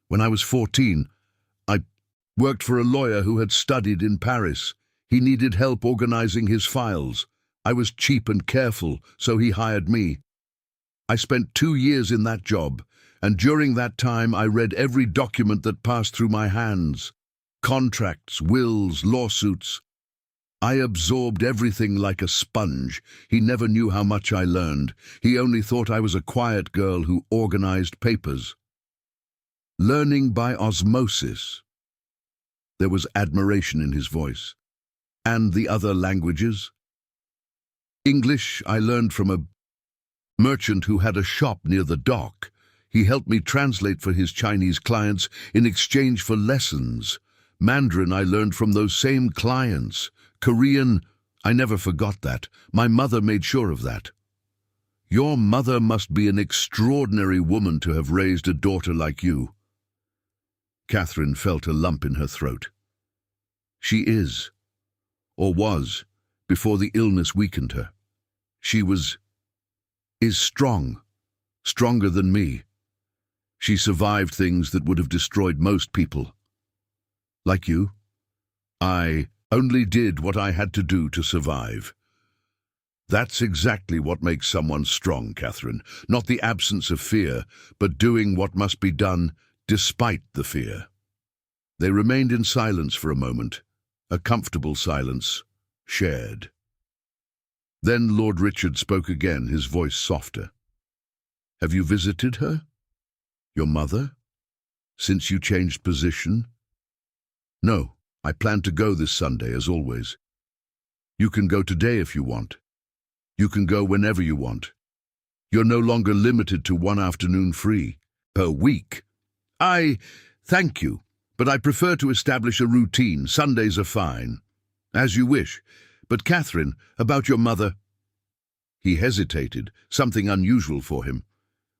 When I was 14, I worked for a lawyer who had studied in Paris. He needed help organizing his files. I was cheap and careful, so he hired me. I spent 2 years in that job, and during that time I read every document that passed through my hands. Contracts, wills, lawsuits. I absorbed everything like a sponge. He never knew how much I learned. He only thought I was a quiet girl who organized papers. Learning by osmosis. There was admiration in his voice. And the other languages? English I learned from a merchant who had a shop near the dock. He helped me translate for his Chinese clients in exchange for lessons. Mandarin I learned from those same clients. Korean, I never forgot that. My mother made sure of that. Your mother must be an extraordinary woman to have raised a daughter like you. Catherine felt a lump in her throat. She is, or was, before the illness weakened her. She is strong, stronger than me. She survived things that would have destroyed most people. Like you, I only did what I had to do to survive. That's exactly what makes someone strong, Catherine. Not the absence of fear, but doing what must be done despite the fear. They remained in silence for a moment, a comfortable silence, shared. Then Lord Richard spoke again, his voice softer. Have you visited her? Your mother? Since you changed position? No. I plan to go this Sunday, as always. You can go today if you want. You can go whenever you want. You're no longer limited to one afternoon free per week. Thank you, but I prefer to establish a routine. Sundays are fine. As you wish. But Catherine, about your mother. He hesitated, something unusual for him.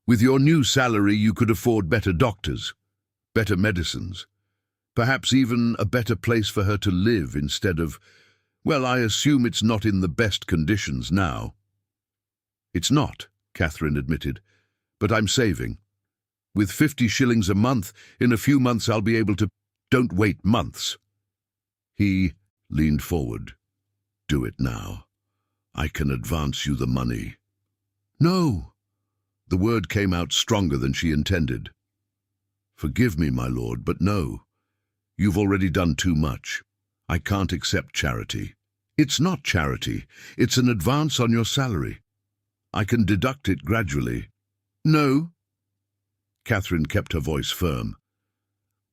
With your new salary, you could afford better doctors, better medicines. Perhaps even a better place for her to live instead of, well, I assume it's not in the best conditions now. It's not, Catherine admitted, but I'm saving. With 50 shillings a month, in a few months I'll be able to... Don't wait months. He leaned forward. Do it now. I can advance you the money. No. The word came out stronger than she intended. Forgive me, my lord, but no. You've already done too much. I can't accept charity. It's not charity. It's an advance on your salary. I can deduct it gradually. No. Catherine kept her voice firm.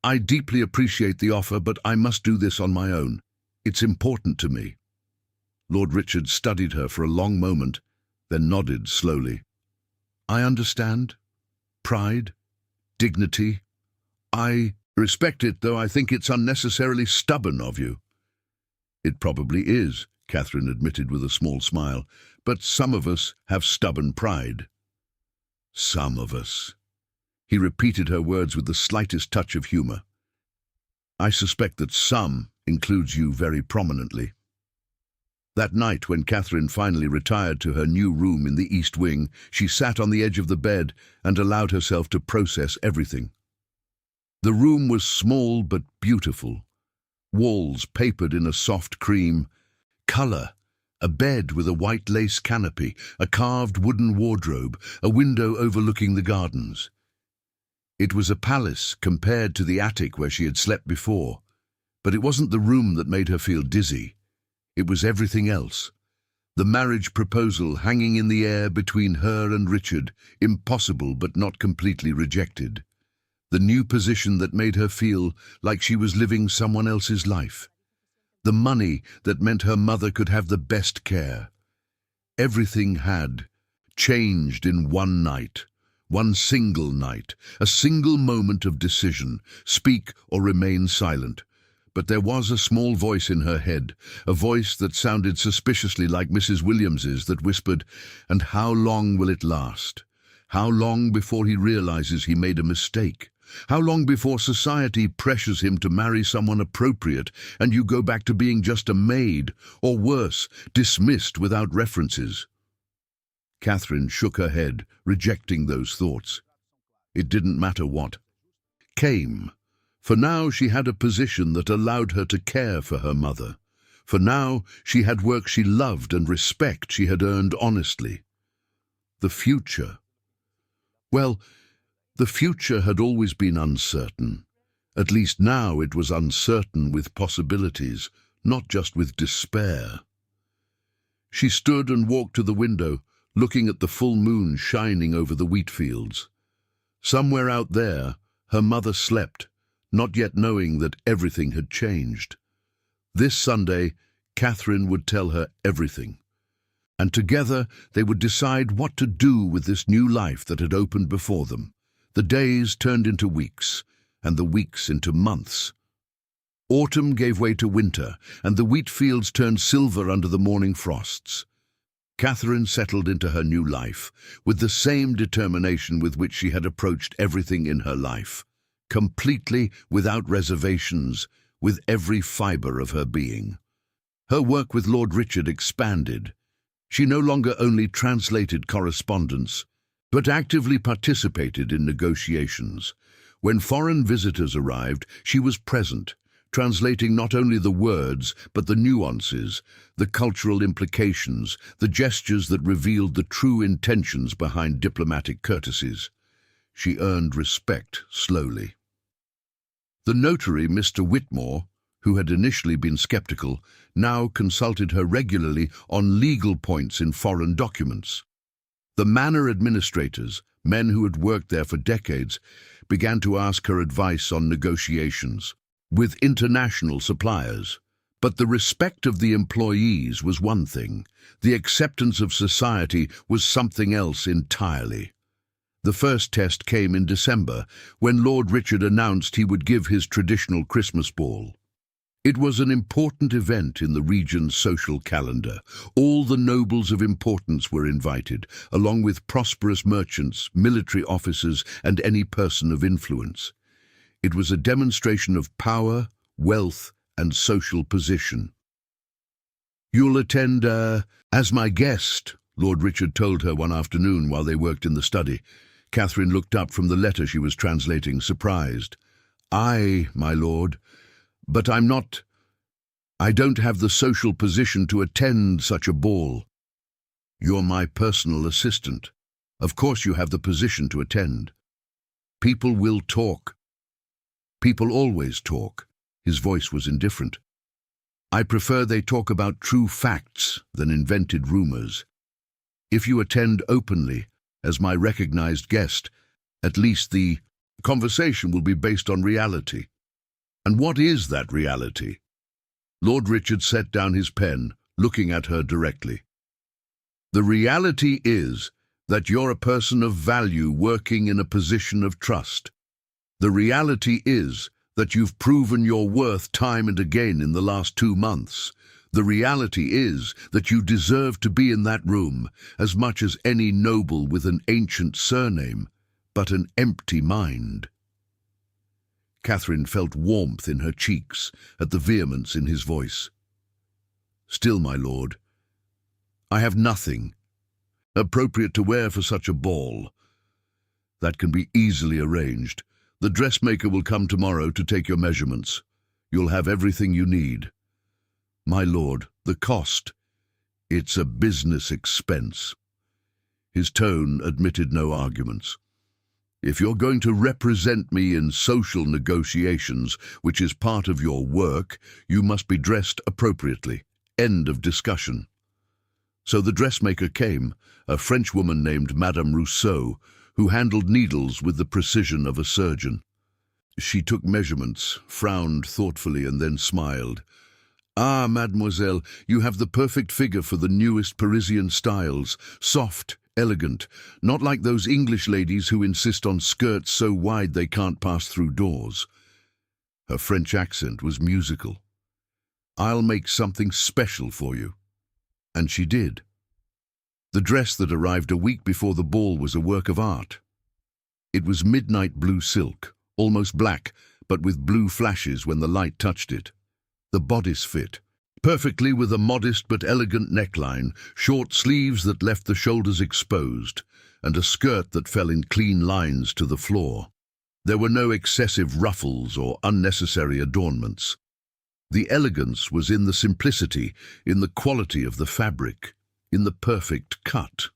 I deeply appreciate the offer, but I must do this on my own. It's important to me. Lord Richard studied her for a long moment, then nodded slowly. I understand. Pride, dignity. I respect it, though I think it's unnecessarily stubborn of you. It probably is, Catherine admitted with a small smile, but some of us have stubborn pride. Some of us. He repeated her words with the slightest touch of humor. I suspect that some includes you very prominently. That night, when Catherine finally retired to her new room in the East Wing, she sat on the edge of the bed and allowed herself to process everything. The room was small but beautiful. Walls papered in a soft cream. Color. A bed with a white lace canopy, a carved wooden wardrobe, a window overlooking the gardens. It was a palace compared to the attic where she had slept before, but it wasn't the room that made her feel dizzy. It was everything else. The marriage proposal hanging in the air between her and Richard, impossible but not completely rejected. The new position that made her feel like she was living someone else's life. The money that meant her mother could have the best care. Everything had changed in one night, one single night, a single moment of decision, speak or remain silent. But there was a small voice in her head, a voice that sounded suspiciously like Mrs. Williams's, that whispered, "And how long will it last? How long before he realizes he made a mistake? How long before society pressures him to marry someone appropriate and you go back to being just a maid, or worse, dismissed without references?" Catherine shook her head, rejecting those thoughts. It didn't matter what came. For now she had a position that allowed her to care for her mother. For now she had work she loved and respect she had earned honestly. The future. Well, the future had always been uncertain. At least now it was uncertain with possibilities, not just with despair. She stood and walked to the window, looking at the full moon shining over the wheat fields. Somewhere out there, her mother slept, not yet knowing that everything had changed. This Sunday, Catherine would tell her everything. And together they would decide what to do with this new life that had opened before them. The days turned into weeks, and the weeks into months. Autumn gave way to winter, and the wheat fields turned silver under the morning frosts. Catherine settled into her new life, with the same determination with which she had approached everything in her life, completely without reservations, with every fibre of her being. Her work with Lord Richard expanded. She no longer only translated correspondence, but actively participated in negotiations. When foreign visitors arrived, she was present, translating not only the words, but the nuances, the cultural implications, the gestures that revealed the true intentions behind diplomatic courtesies. She earned respect slowly. The notary, Mr. Whitmore, who had initially been skeptical, now consulted her regularly on legal points in foreign documents. The manor administrators, men who had worked there for decades, began to ask her advice on negotiations with international suppliers. But the respect of the employees was one thing. The acceptance of society was something else entirely. The first test came in December, when Lord Richard announced he would give his traditional Christmas ball. It was an important event in the region's social calendar. All the nobles of importance were invited, along with prosperous merchants, military officers, and any person of influence. It was a demonstration of power, wealth, and social position. "You'll attend, as my guest," Lord Richard told her one afternoon while they worked in the study. Catherine looked up from the letter she was translating, surprised. "Aye, my lord, but I don't have the social position to attend such a ball." "You're my personal assistant. Of course you have the position to attend. People will talk. People always talk." His voice was indifferent. "I prefer they talk about true facts than invented rumors. If you attend openly, as my recognized guest, at least the conversation will be based on reality." "And what is that reality?" Lord Richard set down his pen, looking at her directly. "The reality is that you're a person of value working in a position of trust. The reality is that you've proven your worth time and again in the last 2 months. The reality is that you deserve to be in that room as much as any noble with an ancient surname, but an empty mind." Catherine felt warmth in her cheeks at the vehemence in his voice. "Still, my lord, I have nothing appropriate to wear for such a ball. That can be easily arranged. The dressmaker will come tomorrow to take your measurements. You'll have everything you need. My lord, the cost, it's a business expense." His tone admitted no arguments. "If you're going to represent me in social negotiations, which is part of your work, you must be dressed appropriately. End of discussion." So the dressmaker came, a Frenchwoman named Madame Rousseau, who handled needles with the precision of a surgeon. She took measurements, frowned thoughtfully, and then smiled. "Ah, mademoiselle, you have the perfect figure for the newest Parisian styles, soft, elegant, not like those English ladies who insist on skirts so wide they can't pass through doors." Her French accent was musical. "I'll make something special for you." And she did. The dress that arrived a week before the ball was a work of art. It was midnight blue silk, almost black, but with blue flashes when the light touched it. The bodice fit, perfectly with a modest but elegant neckline, short sleeves that left the shoulders exposed, and a skirt that fell in clean lines to the floor. There were no excessive ruffles or unnecessary adornments. The elegance was in the simplicity, in the quality of the fabric, in the perfect cut.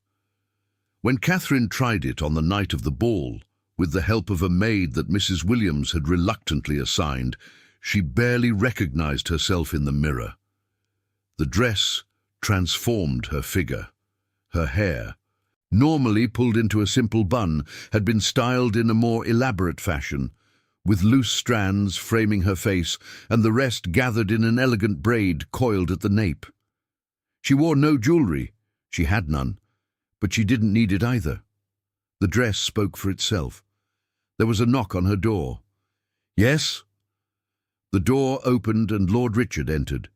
When Catherine tried it on the night of the ball, with the help of a maid that Mrs. Williams had reluctantly assigned, she barely recognized herself in the mirror. The dress transformed her figure. Her hair, normally pulled into a simple bun, had been styled in a more elaborate fashion, with loose strands framing her face and the rest gathered in an elegant braid coiled at the nape. She wore no jewelry. She had none, but she didn't need it either. The dress spoke for itself. There was a knock on her door. "Yes?" The door opened and Lord Richard entered.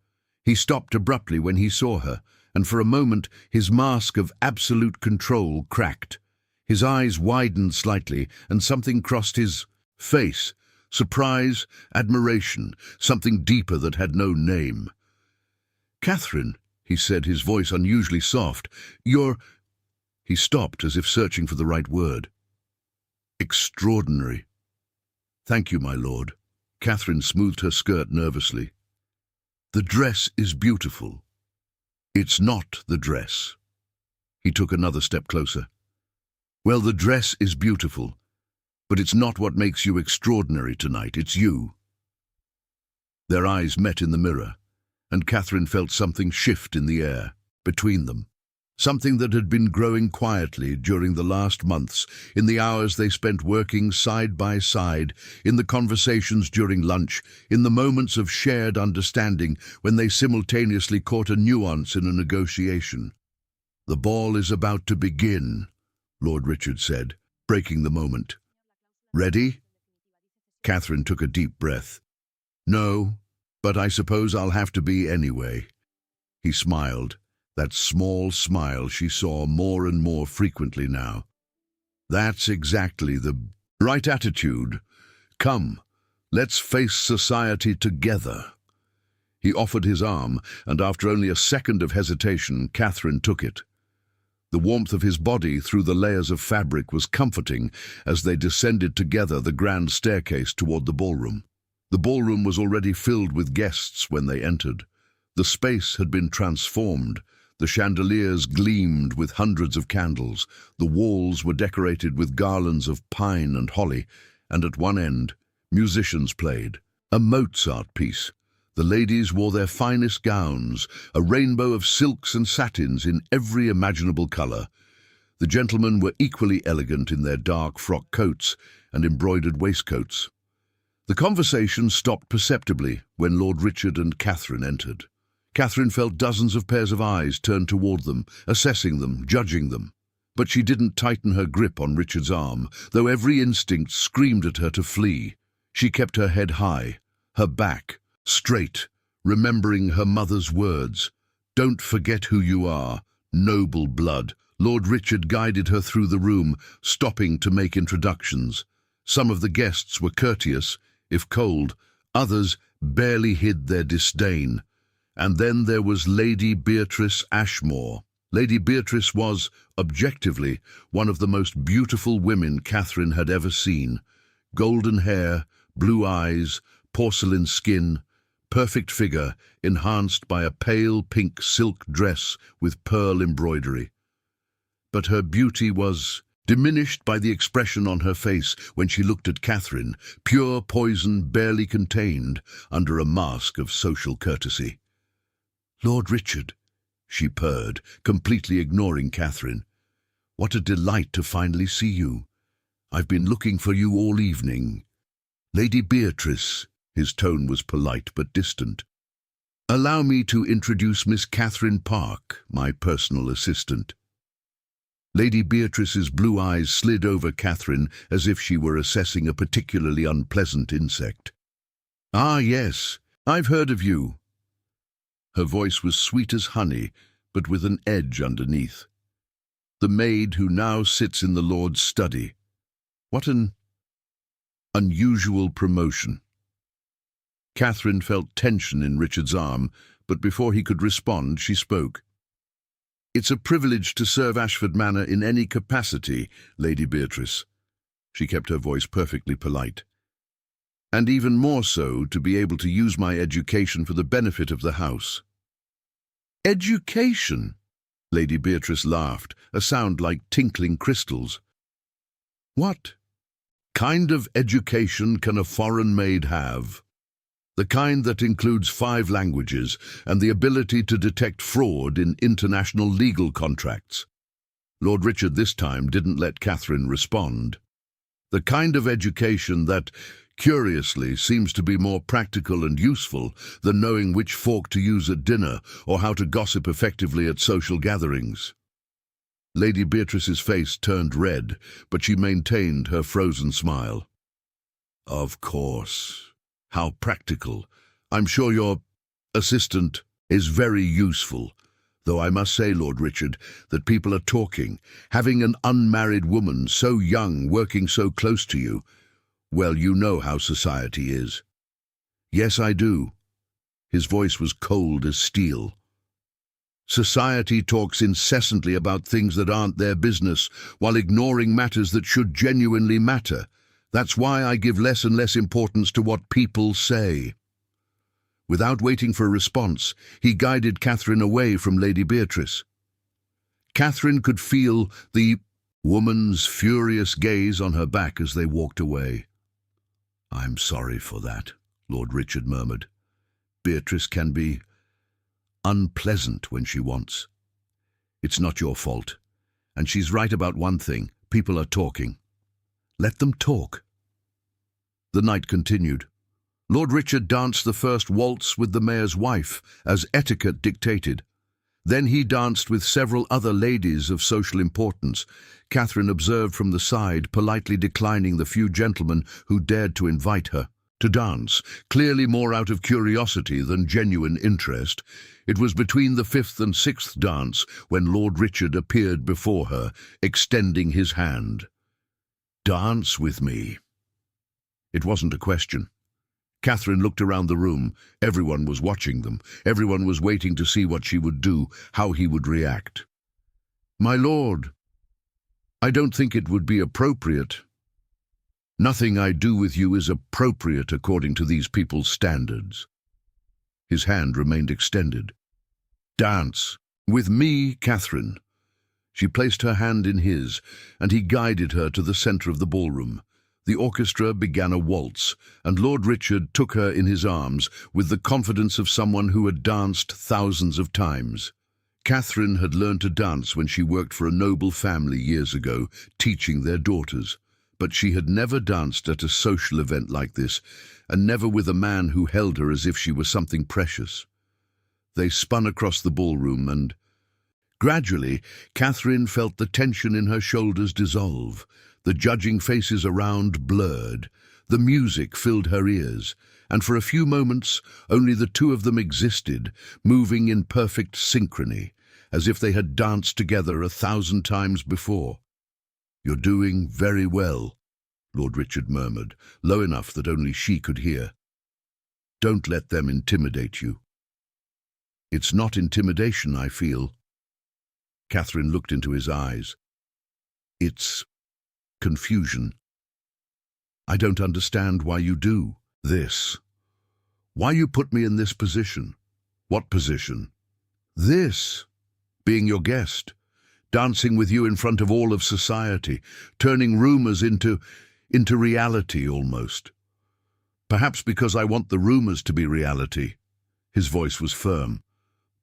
He stopped abruptly when he saw her, and for a moment his mask of absolute control cracked. His eyes widened slightly, and something crossed his face. Surprise, admiration, something deeper that had no name. "Catherine," he said, his voice unusually soft, "you're—" He stopped as if searching for the right word. "Extraordinary." "Thank you, my lord." Catherine smoothed her skirt nervously. "The dress is beautiful." "It's not the dress." He took another step closer. "Well, the dress is beautiful, but it's not what makes you extraordinary tonight. It's you." Their eyes met in the mirror, and Catherine felt something shift in the air between them. Something that had been growing quietly during the last months, in the hours they spent working side by side, in the conversations during lunch, in the moments of shared understanding when they simultaneously caught a nuance in a negotiation. "The ball is about to begin," Lord Richard said, breaking the moment. "Ready?" Catherine took a deep breath. "No, but I suppose I'll have to be anyway." He smiled. That small smile she saw more and more frequently now. "That's exactly the right attitude. Come, let's face society together." He offered his arm, and after only a second of hesitation, Catherine took it. The warmth of his body through the layers of fabric was comforting as they descended together the grand staircase toward the ballroom. The ballroom was already filled with guests when they entered. The space had been transformed. The chandeliers gleamed with hundreds of candles, the walls were decorated with garlands of pine and holly, and at one end, musicians played. A Mozart piece. The ladies wore their finest gowns, a rainbow of silks and satins in every imaginable colour. The gentlemen were equally elegant in their dark frock coats and embroidered waistcoats. The conversation stopped perceptibly when Lord Richard and Catherine entered. Catherine felt dozens of pairs of eyes turned toward them, assessing them, judging them. But she didn't tighten her grip on Richard's arm, though every instinct screamed at her to flee. She kept her head high, her back straight, remembering her mother's words. "Don't forget who you are, noble blood." Lord Richard guided her through the room, stopping to make introductions. Some of the guests were courteous, if cold, others barely hid their disdain. And then there was Lady Beatrice Ashmore. Lady Beatrice was, objectively, one of the most beautiful women Catherine had ever seen. Golden hair, blue eyes, porcelain skin, perfect figure enhanced by a pale pink silk dress with pearl embroidery. But her beauty was diminished by the expression on her face when she looked at Catherine, pure poison barely contained under a mask of social courtesy. "Lord Richard," she purred, completely ignoring Catherine. "What a delight to finally see you. I've been looking for you all evening." "Lady Beatrice," his tone was polite but distant. "Allow me to introduce Miss Catherine Park, my personal assistant." Lady Beatrice's blue eyes slid over Catherine as if she were assessing a particularly unpleasant insect. "Ah, yes, I've heard of you." Her voice was sweet as honey, but with an edge underneath. "The maid who now sits in the Lord's study. What an unusual promotion." Catherine felt tension in Richard's arm, but before he could respond, she spoke. "It's a privilege to serve Ashford Manor in any capacity, Lady Beatrice." She kept her voice perfectly polite. "And even more so to be able to use my education for the benefit of the house." "Education?" Lady Beatrice laughed, a sound like tinkling crystals. "What kind of education can a foreign maid have? The kind that includes 5 languages and the ability to detect fraud in international legal contracts." Lord Richard this time didn't let Catherine respond. "The kind of education that, curiously, seems to be more practical and useful than knowing which fork to use at dinner or how to gossip effectively at social gatherings." Lady Beatrice's face turned red, but she maintained her frozen smile. "Of course. How practical. I'm sure your assistant is very useful. Though I must say, Lord Richard, that people are talking. Having an unmarried woman so young working so close to you, well, you know how society is." "Yes, I do." His voice was cold as steel. "Society talks incessantly about things that aren't their business, while ignoring matters that should genuinely matter. That's why I give less and less importance to what people say." Without waiting for a response, he guided Catherine away from Lady Beatrice. Catherine could feel the woman's furious gaze on her back as they walked away. "I'm sorry for that," Lord Richard murmured. "Beatrice can be unpleasant when she wants. It's not your fault. And she's right about one thing. People are talking. Let them talk." The night continued. Lord Richard danced the first waltz with the mayor's wife, as etiquette dictated. Then he danced with several other ladies of social importance. Catherine observed from the side, politely declining the few gentlemen who dared to invite her to dance, clearly more out of curiosity than genuine interest. It was between the 5th and 6th dance when Lord Richard appeared before her, extending his hand. "Dance with me." It wasn't a question. Catherine looked around the room. Everyone was watching them. Everyone was waiting to see what she would do, how he would react. "My lord, I don't think it would be appropriate. Nothing I do with you is appropriate according to these people's standards." His hand remained extended. "Dance with me, Catherine." She placed her hand in his, and he guided her to the center of the ballroom. The orchestra began a waltz, and Lord Richard took her in his arms with the confidence of someone who had danced thousands of times. Catherine had learned to dance when she worked for a noble family years ago, teaching their daughters. But she had never danced at a social event like this, and never with a man who held her as if she were something precious. They spun across the ballroom, and gradually, Catherine felt the tension in her shoulders dissolve. The judging faces around blurred. The music filled her ears, and for a few moments only the two of them existed, moving in perfect synchrony, as if they had danced together 1,000 times before. "You're doing very well," Lord Richard murmured, low enough that only she could hear. "Don't let them intimidate you." "It's not intimidation, I feel." Catherine looked into his eyes. "It's confusion. I don't understand why you do this. Why you put me in this position." "What position?" "This. Being your guest. Dancing with you in front of all of society. Turning rumors into reality, almost. Perhaps because I want the rumors to be reality." His voice was firm.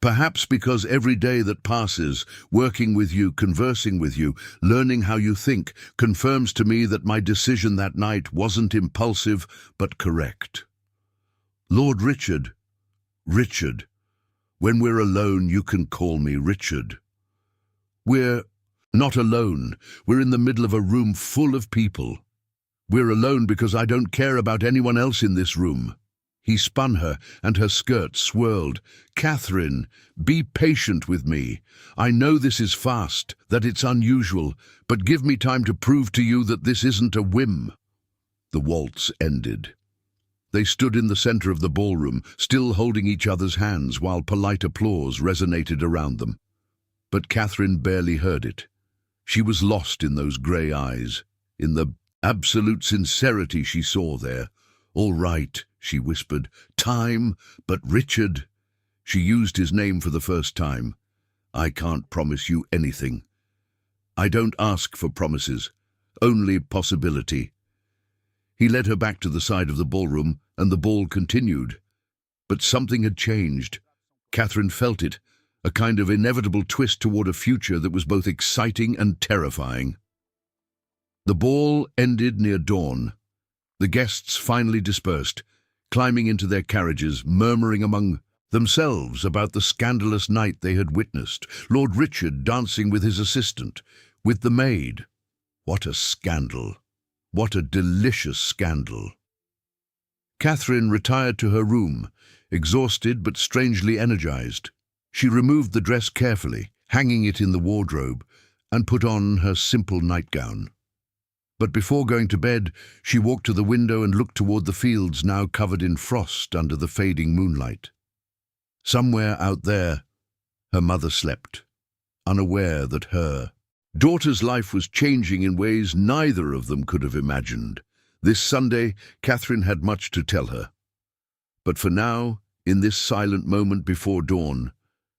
"Perhaps because every day that passes, working with you, conversing with you, learning how you think, confirms to me that my decision that night wasn't impulsive, but correct." "Lord Richard." "Richard. When we're alone, you can call me Richard." "We're not alone. We're in the middle of a room full of people. We're alone because I don't care about anyone else in this room." He spun her, and her skirt swirled. "Catherine, be patient with me. I know this is fast, that it's unusual, but give me time to prove to you that this isn't a whim." The waltz ended. They stood in the center of the ballroom, still holding each other's hands while polite applause resonated around them. But Catherine barely heard it. She was lost in those grey eyes, in the absolute sincerity she saw there. "All right," she whispered. "Time, but Richard." She used his name for the first time. "I can't promise you anything. I don't ask for promises, only possibility." He led her back to the side of the ballroom, and the ball continued. But something had changed. Catherine felt it, a kind of inevitable twist toward a future that was both exciting and terrifying. The ball ended near dawn. The guests finally dispersed, climbing into their carriages, murmuring among themselves about the scandalous night they had witnessed. Lord Richard dancing with his assistant, with the maid. What a scandal! What a delicious scandal! Catherine retired to her room, exhausted but strangely energized. She removed the dress carefully, hanging it in the wardrobe, and put on her simple nightgown. But before going to bed, she walked to the window and looked toward the fields now covered in frost under the fading moonlight. Somewhere out there, her mother slept, unaware that her daughter's life was changing in ways neither of them could have imagined. This Sunday, Catherine had much to tell her. But for now, in this silent moment before dawn,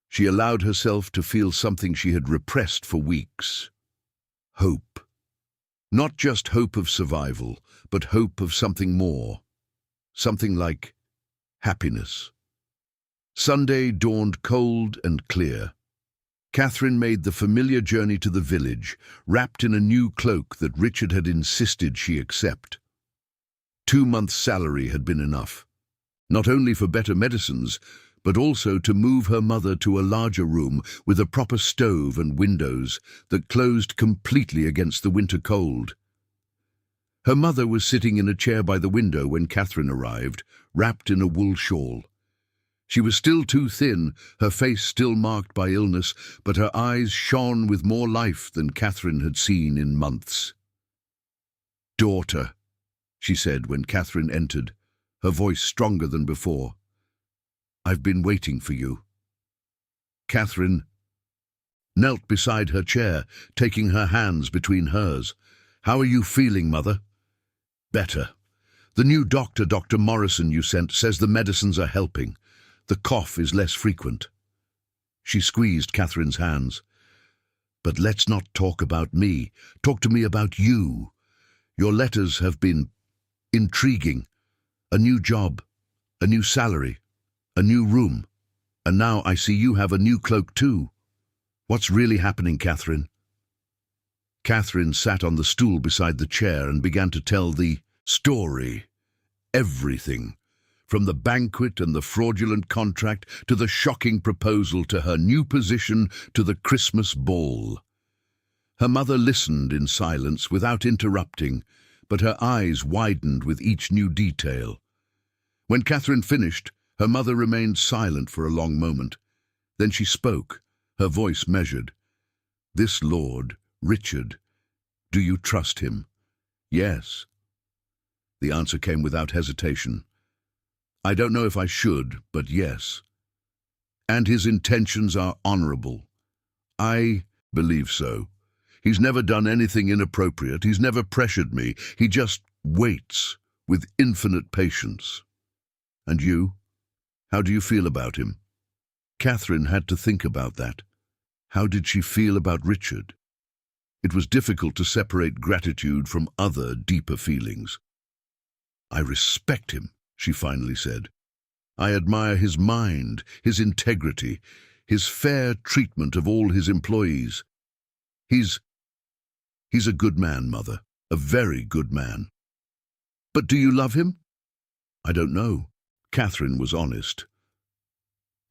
she allowed herself to feel something she had repressed for weeks. Hope. Not just hope of survival, but hope of something more. Something like happiness. Sunday dawned cold and clear. Catherine made the familiar journey to the village, wrapped in a new cloak that Richard had insisted she accept. 2 months' salary had been enough, not only for better medicines, but also to move her mother to a larger room with a proper stove and windows that closed completely against the winter cold. Her mother was sitting in a chair by the window when Catherine arrived, wrapped in a wool shawl. She was still too thin, her face still marked by illness, but her eyes shone with more life than Catherine had seen in months. "Daughter," she said when Catherine entered, her voice stronger than before. "I've been waiting for you." Catherine knelt beside her chair, taking her hands between hers. "How are you feeling, Mother?" "Better. The new doctor, Dr. Morrison, you sent, says the medicines are helping. The cough is less frequent." She squeezed Catherine's hands. "But let's not talk about me. Talk to me about you. Your letters have been intriguing. A new job, a new salary, a new room, and now I see you have a new cloak too. What's really happening, Catherine?" Catherine sat on the stool beside the chair and began to tell the story. Everything. From the banquet and the fraudulent contract to the shocking proposal to her new position to the Christmas ball. Her mother listened in silence without interrupting, but her eyes widened with each new detail. When Catherine finished, her mother remained silent for a long moment. Then she spoke, her voice measured. "This Lord, Richard, do you trust him?" "Yes." The answer came without hesitation. "I don't know if I should, but yes. And his intentions are honorable." "I believe so. He's never done anything inappropriate. He's never pressured me. He just waits with infinite patience." "And you? How do you feel about him?" Catherine had to think about that. How did she feel about Richard? It was difficult to separate gratitude from other, deeper feelings. "I respect him," she finally said. "I admire his mind, his integrity, his fair treatment of all his employees. He's a good man, Mother, a very good man." "But do you love him?" "I don't know." Catherine was honest.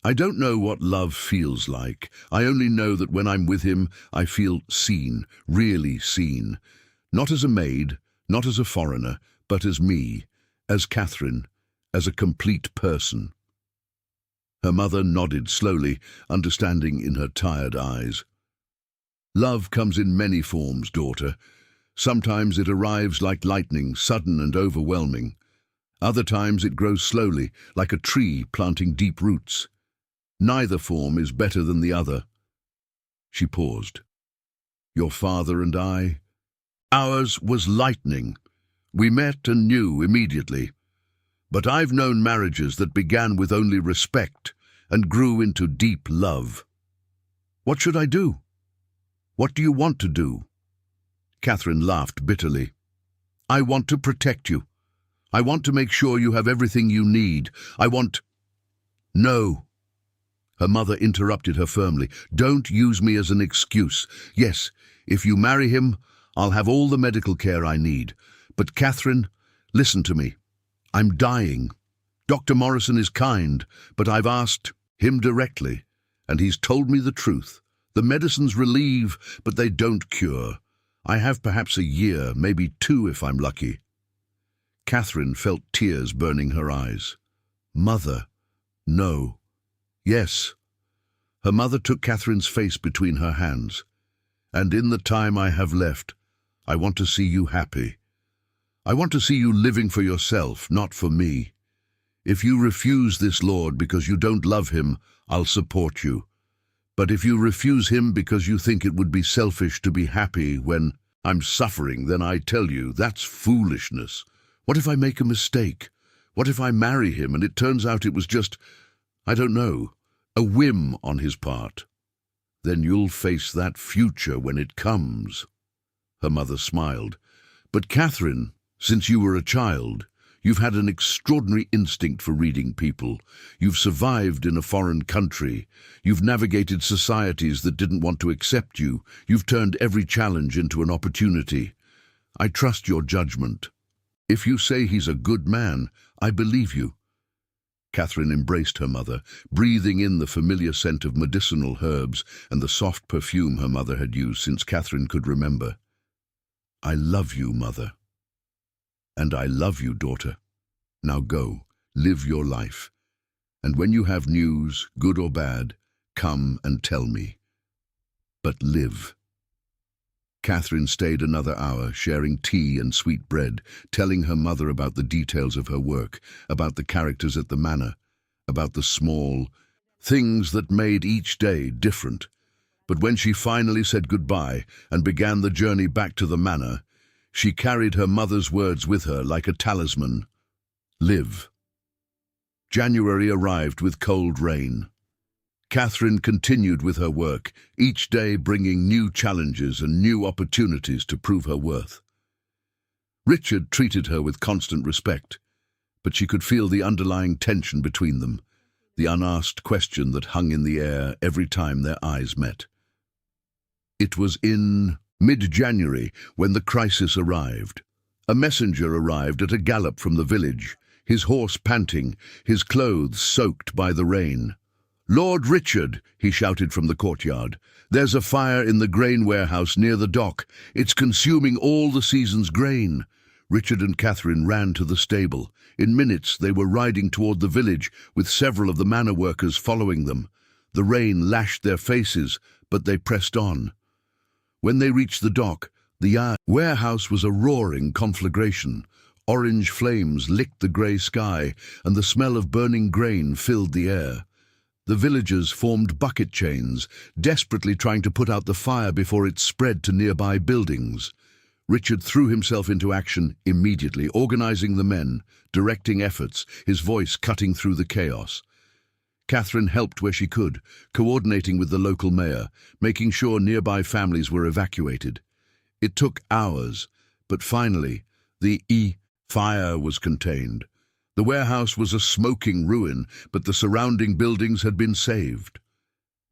"I don't know what love feels like. I only know that when I'm with him, I feel seen, really seen. Not as a maid, not as a foreigner, but as me, as Catherine, as a complete person." Her mother nodded slowly, understanding in her tired eyes. "Love comes in many forms, daughter. Sometimes it arrives like lightning, sudden and overwhelming. Other times it grows slowly, like a tree planting deep roots. Neither form is better than the other. She paused. Your father and I? Ours was lightning. We met and knew immediately. But I've known marriages that began with only respect and grew into deep love. What should I do? What do you want to do? Catherine laughed bitterly. I want to protect you. I want to make sure you have everything you need. No. Her mother interrupted her firmly. Don't use me as an excuse. Yes, if you marry him, I'll have all the medical care I need. But Catherine, listen to me. I'm dying. Dr. Morrison is kind, but I've asked him directly, and he's told me the truth. The medicines relieve, but they don't cure. I have perhaps a year, maybe 2 if I'm lucky. Catherine felt tears burning her eyes. Mother, no. Yes. Her mother took Catherine's face between her hands. And in the time I have left, I want to see you happy. I want to see you living for yourself, not for me. If you refuse this Lord because you don't love him, I'll support you. But if you refuse him because you think it would be selfish to be happy when I'm suffering, then I tell you, that's foolishness. What if I make a mistake? What if I marry him and it turns out it was just, I don't know, a whim on his part? Then you'll face that future when it comes. Her mother smiled. But Catherine, since you were a child, you've had an extraordinary instinct for reading people. You've survived in a foreign country. You've navigated societies that didn't want to accept you. You've turned every challenge into an opportunity. I trust your judgment. If you say he's a good man, I believe you. Catherine embraced her mother, breathing in the familiar scent of medicinal herbs and the soft perfume her mother had used since Catherine could remember. I love you, Mother. And I love you, daughter. Now go, live your life. And when you have news, good or bad, come and tell me. But live. Catherine stayed another hour, sharing tea and sweet bread, telling her mother about the details of her work, about the characters at the manor, about the small things that made each day different. But when she finally said goodbye and began the journey back to the manor, she carried her mother's words with her like a talisman. Live. January arrived with cold rain. Catherine continued with her work, each day bringing new challenges and new opportunities to prove her worth. Richard treated her with constant respect, but she could feel the underlying tension between them, the unasked question that hung in the air every time their eyes met. It was in mid-January when the crisis arrived. A messenger arrived at a gallop from the village, his horse panting, his clothes soaked by the rain. Lord Richard, he shouted from the courtyard, there's a fire in the grain warehouse near the dock. It's consuming all the season's grain. Richard and Catherine ran to the stable. In minutes they were riding toward the village, with several of the manor workers following them. The rain lashed their faces, but they pressed on. When they reached the dock, the warehouse was a roaring conflagration. Orange flames licked the grey sky, and the smell of burning grain filled the air. The villagers formed bucket chains, desperately trying to put out the fire before it spread to nearby buildings. Richard threw himself into action immediately, organizing the men, directing efforts, his voice cutting through the chaos. Catherine helped where she could, coordinating with the local mayor, making sure nearby families were evacuated. It took hours, but finally, the fire was contained. The warehouse was a smoking ruin, but the surrounding buildings had been saved.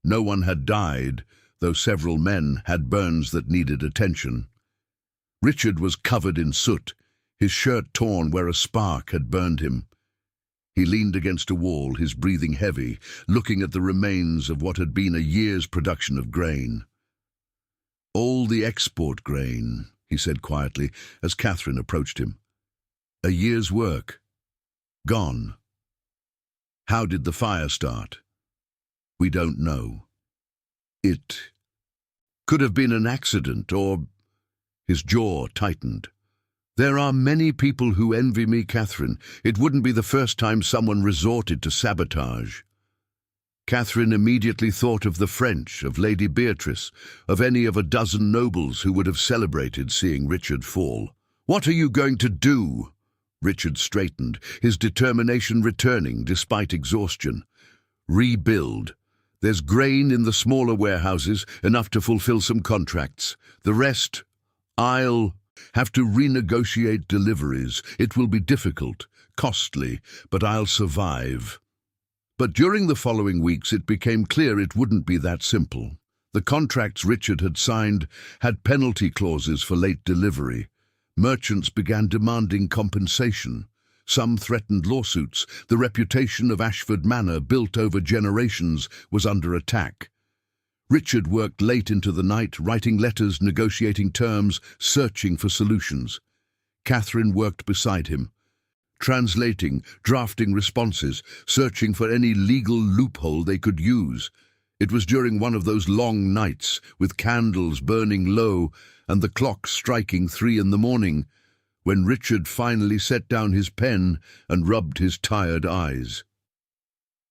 No one had died, though several men had burns that needed attention. Richard was covered in soot, his shirt torn where a spark had burned him. He leaned against a wall, his breathing heavy, looking at the remains of what had been a year's production of grain. All the export grain, he said quietly as Catherine approached him. A year's work. Gone. How did the fire start? We don't know. It could have been an accident, or... His jaw tightened. There are many people who envy me, Catherine. It wouldn't be the first time someone resorted to sabotage. Catherine immediately thought of the French, of Lady Beatrice, of any of a dozen nobles who would have celebrated seeing Richard fall. "What are you going to do?" Richard straightened, his determination returning despite exhaustion. "Rebuild. There's grain in the smaller warehouses, enough to fulfill some contracts. The rest, I'll have to renegotiate deliveries. It will be difficult, costly, but I'll survive." But during the following weeks it became clear it wouldn't be that simple. The contracts Richard had signed had penalty clauses for late delivery. Merchants began demanding compensation. Some threatened lawsuits. The reputation of Ashford Manor, built over generations, was under attack. Richard worked late into the night, writing letters, negotiating terms, searching for solutions. Catherine worked beside him, translating, drafting responses, searching for any legal loophole they could use. It was during one of those long nights, with candles burning low and the clock striking 3 in the morning, when Richard finally set down his pen and rubbed his tired eyes.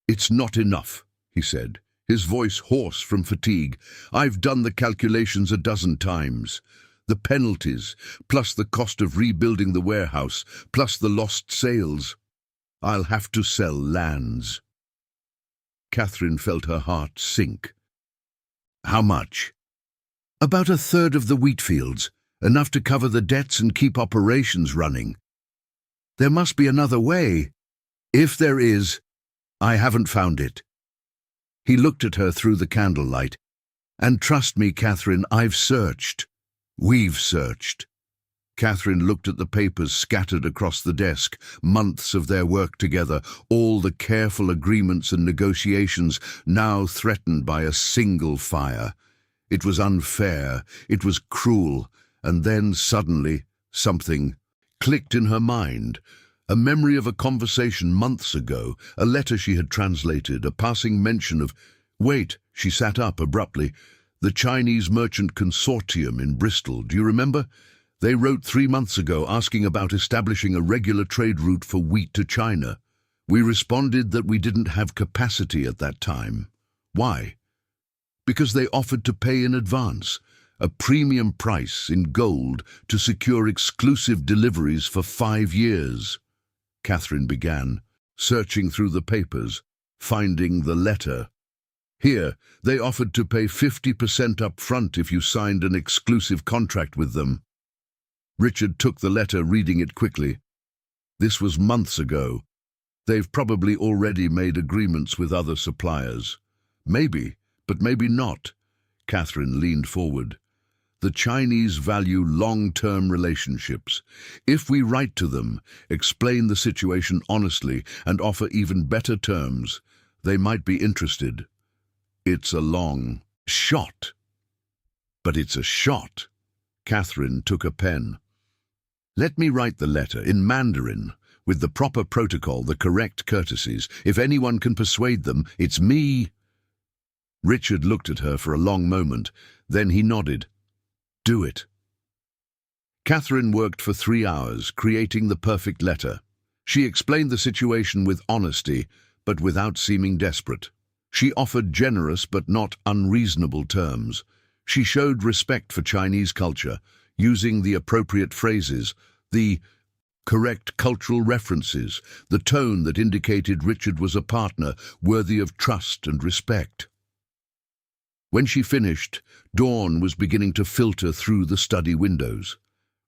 "It's not enough," he said, his voice hoarse from fatigue. "I've done the calculations a dozen times. The penalties, plus the cost of rebuilding the warehouse, plus the lost sales. I'll have to sell lands." Catherine felt her heart sink. "How much?" "About a third of the wheat fields, enough to cover the debts and keep operations running. There must be another way. If there is, I haven't found it." He looked at her through the candlelight. "And trust me, Catherine, I've searched. We've searched." Catherine looked at the papers scattered across the desk, months of their work together, all the careful agreements and negotiations now threatened by a single fire. It was unfair, it was cruel, and then suddenly something clicked in her mind. A memory of a conversation months ago, a letter she had translated, a passing mention of— Wait, she sat up abruptly. "The Chinese Merchant Consortium in Bristol, do you remember? They wrote 3 months ago asking about establishing a regular trade route for wheat to China. We responded that we didn't have capacity at that time. Why? Because they offered to pay in advance, a premium price in gold to secure exclusive deliveries for 5 years. Catherine began, searching through the papers, finding the letter. Here, they offered to pay 50% up front if you signed an exclusive contract with them. Richard took the letter, reading it quickly. This was months ago. They've probably already made agreements with other suppliers. Maybe, but maybe not. Catherine leaned forward. The Chinese value long-term relationships. If we write to them, explain the situation honestly, and offer even better terms, they might be interested. It's a long shot. But it's a shot. Catherine took a pen. Let me write the letter in Mandarin, with the proper protocol, the correct courtesies. If anyone can persuade them, it's me. Richard looked at her for a long moment. Then he nodded. Do it. Catherine worked for 3 hours, creating the perfect letter. She explained the situation with honesty, but without seeming desperate. She offered generous but not unreasonable terms. She showed respect for Chinese culture, using the appropriate phrases, the correct cultural references, the tone that indicated Richard was a partner worthy of trust and respect. When she finished, dawn was beginning to filter through the study windows.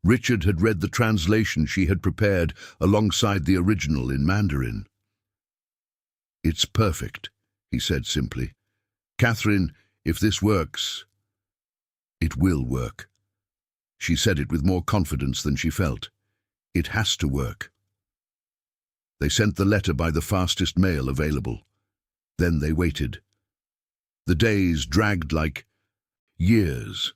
Richard had read the translation she had prepared alongside the original in Mandarin. It's perfect, he said simply. Catherine, if this works, it will work. She said it with more confidence than she felt. It has to work. They sent the letter by the fastest mail available. Then they waited. The days dragged like years.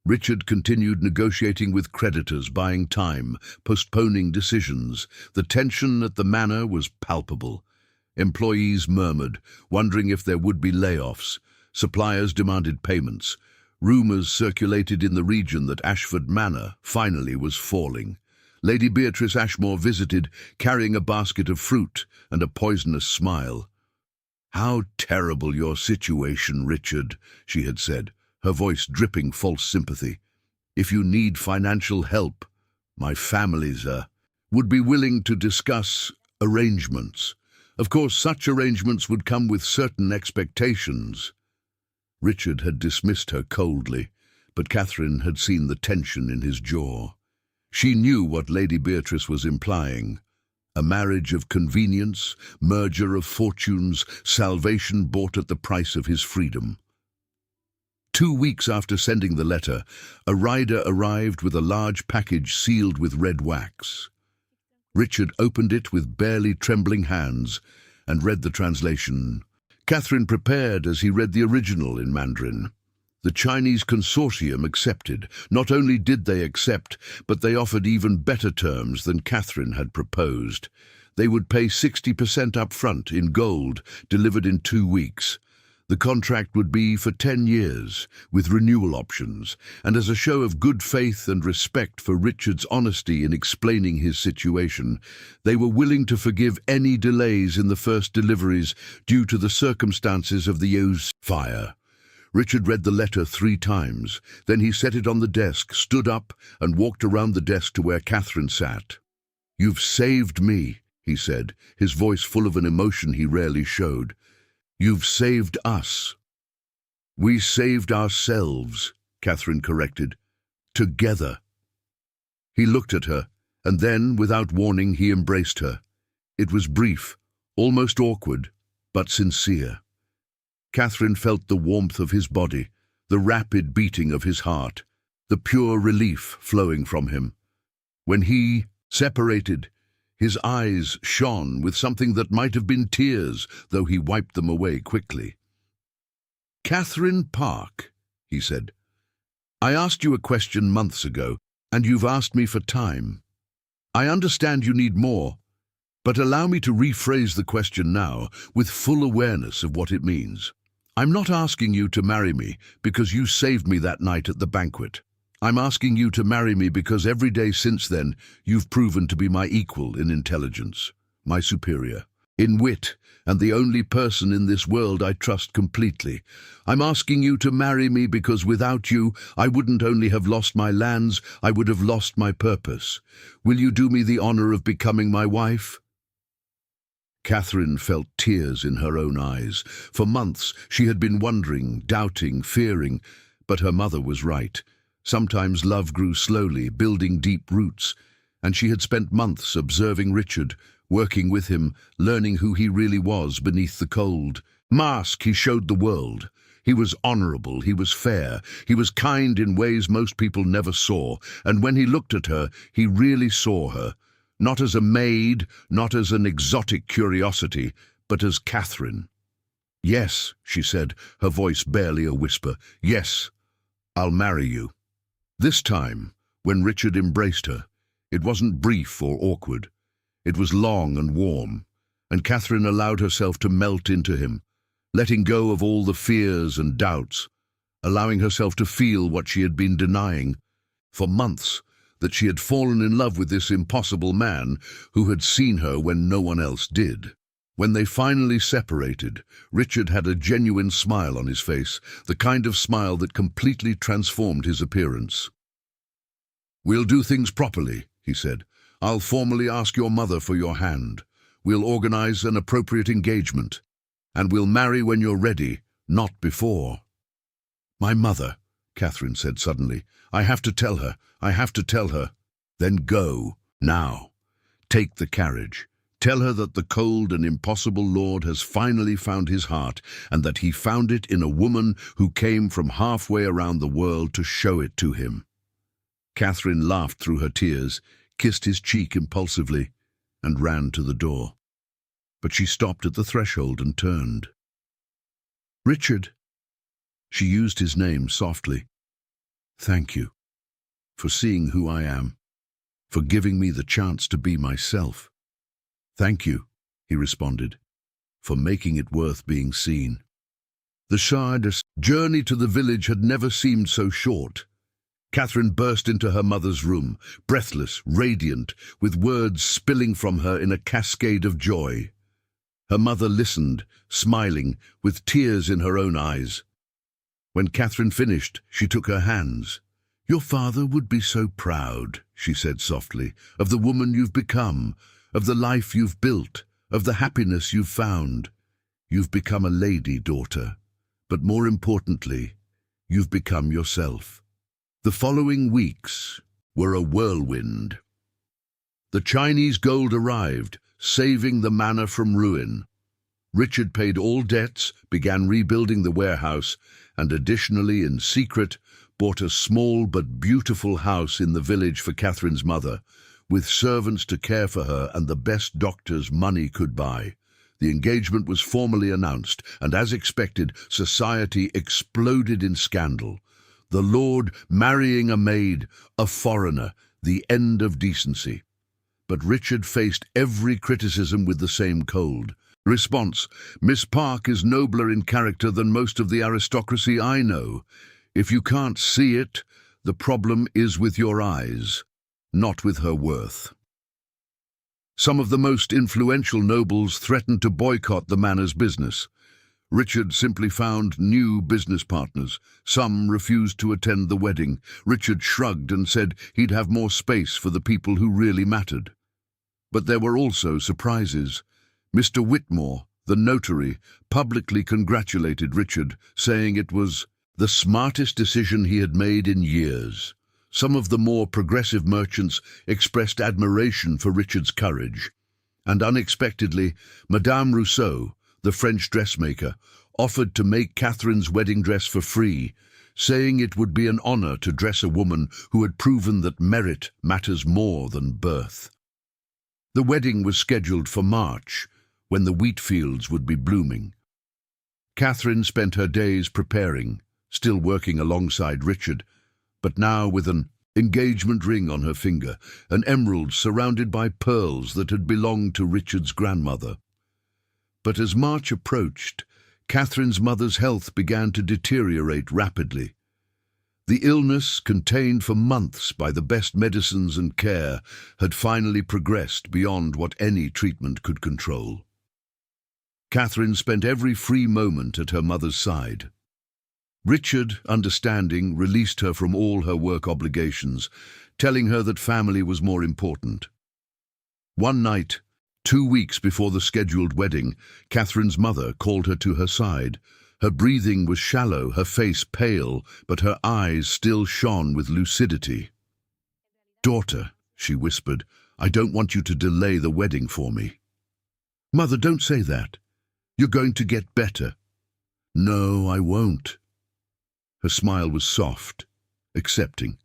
Richard continued negotiating with creditors, buying time, postponing decisions. The tension at the manor was palpable. Employees murmured, wondering if there would be layoffs. Suppliers demanded payments. Rumors circulated in the region that Ashford Manor finally was falling. Lady Beatrice Ashmore visited, carrying a basket of fruit and a poisonous smile. "How terrible your situation, Richard," she had said, her voice dripping false sympathy. "If you need financial help, my family's would be willing to discuss arrangements. Of course, such arrangements would come with certain expectations." Richard had dismissed her coldly, but Catherine had seen the tension in his jaw. She knew what Lady Beatrice was implying. A marriage of convenience, merger of fortunes, salvation bought at the price of his freedom. 2 weeks after sending the letter, a rider arrived with a large package sealed with red wax. Richard opened it with barely trembling hands and read the translation. Catherine prepared as he read the original in Mandarin. The Chinese consortium accepted. Not only did they accept, but they offered even better terms than Catherine had proposed. They would pay 60% up front in gold, delivered in 2 weeks. The contract would be for 10 years, with renewal options, and as a show of good faith and respect for Richard's honesty in explaining his situation, they were willing to forgive any delays in the first deliveries due to the circumstances of the Yo's fire. Richard read the letter 3 times. Then he set it on the desk, stood up, and walked around the desk to where Catherine sat. "You've saved me," he said, his voice full of an emotion he rarely showed. "You've saved us." "We saved ourselves," Catherine corrected. "Together." He looked at her, and then, without warning, he embraced her. It was brief, almost awkward, but sincere. Catherine felt the warmth of his body, the rapid beating of his heart, the pure relief flowing from him. When he separated, his eyes shone with something that might have been tears, though he wiped them away quickly. "Catherine Park," he said, "I asked you a question months ago, and you've asked me for time. I understand you need more, but allow me to rephrase the question now with full awareness of what it means. I'm not asking you to marry me because you saved me that night at the banquet. I'm asking you to marry me because every day since then you've proven to be my equal in intelligence, my superior, in wit, and the only person in this world I trust completely. I'm asking you to marry me because without you I wouldn't only have lost my lands, I would have lost my purpose. Will you do me the honor of becoming my wife?" Catherine felt tears in her own eyes. For months she had been wondering, doubting, fearing, but her mother was right. Sometimes love grew slowly, building deep roots, and she had spent months observing Richard, working with him, learning who he really was beneath the cold mask he showed the world. He was honorable, he was fair, he was kind in ways most people never saw, and when he looked at her, he really saw her, not as a maid, not as an exotic curiosity, but as Catherine. "Yes," she said, her voice barely a whisper, "yes, I'll marry you." This time, when Richard embraced her, it wasn't brief or awkward. It was long and warm, and Catherine allowed herself to melt into him, letting go of all the fears and doubts, allowing herself to feel what she had been denying for months, that she had fallen in love with this impossible man who had seen her when no one else did. When they finally separated, Richard had a genuine smile on his face, the kind of smile that completely transformed his appearance. "We'll do things properly," he said. "I'll formally ask your mother for your hand. We'll organize an appropriate engagement. And we'll marry when you're ready, not before." "My mother," Catherine said suddenly. "I have to tell her. I have to tell her." "Then go, now. Take the carriage. Tell her that the cold and impossible Lord has finally found his heart, and that he found it in a woman who came from halfway around the world to show it to him." Catherine laughed through her tears, kissed his cheek impulsively, and ran to the door. But she stopped at the threshold and turned. "Richard," she used his name softly, "thank you for seeing who I am, for giving me the chance to be myself." "Thank you," he responded, "for making it worth being seen." The Shah's journey to the village had never seemed so short. Catherine burst into her mother's room, breathless, radiant, with words spilling from her in a cascade of joy. Her mother listened, smiling, with tears in her own eyes. When Catherine finished, she took her hands. "Your father would be so proud," she said softly, "of the woman you've become, of the life you've built, of the happiness you've found. You've become a lady, daughter. But more importantly, you've become yourself." The following weeks were a whirlwind. The Chinese gold arrived, saving the manor from ruin. Richard paid all debts, began rebuilding the warehouse, and additionally, in secret, bought a small but beautiful house in the village for Catherine's mother, with servants to care for her and the best doctors money could buy. The engagement was formally announced, and as expected, society exploded in scandal. The lord marrying a maid, a foreigner, the end of decency. But Richard faced every criticism with the same cold. Response: "Miss Park is nobler in character than most of the aristocracy I know. If you can't see it, the problem is with your eyes, not with her worth." Some of the most influential nobles threatened to boycott the manor's business. Richard simply found new business partners. Some refused to attend the wedding. Richard shrugged and said he'd have more space for the people who really mattered. But there were also surprises. Mr. Whitmore, the notary, publicly congratulated Richard, saying it was the smartest decision he had made in years. Some of the more progressive merchants expressed admiration for Richard's courage. And unexpectedly, Madame Rousseau, the French dressmaker, offered to make Catherine's wedding dress for free, saying it would be an honor to dress a woman who had proven that merit matters more than birth. The wedding was scheduled for March, when the wheat fields would be blooming. Catherine spent her days preparing, still working alongside Richard, but now with an engagement ring on her finger, an emerald surrounded by pearls that had belonged to Richard's grandmother. But as March approached, Catherine's mother's health began to deteriorate rapidly. The illness, contained for months by the best medicines and care, had finally progressed beyond what any treatment could control. Catherine spent every free moment at her mother's side. Richard, understanding, released her from all her work obligations, telling her that family was more important. One night, 2 weeks before the scheduled wedding, Catherine's mother called her to her side. Her breathing was shallow, her face pale, but her eyes still shone with lucidity. "Daughter," she whispered, "I don't want you to delay the wedding for me." "Mother, don't say that. You're going to get better." "No, I won't." Her smile was soft, accepting.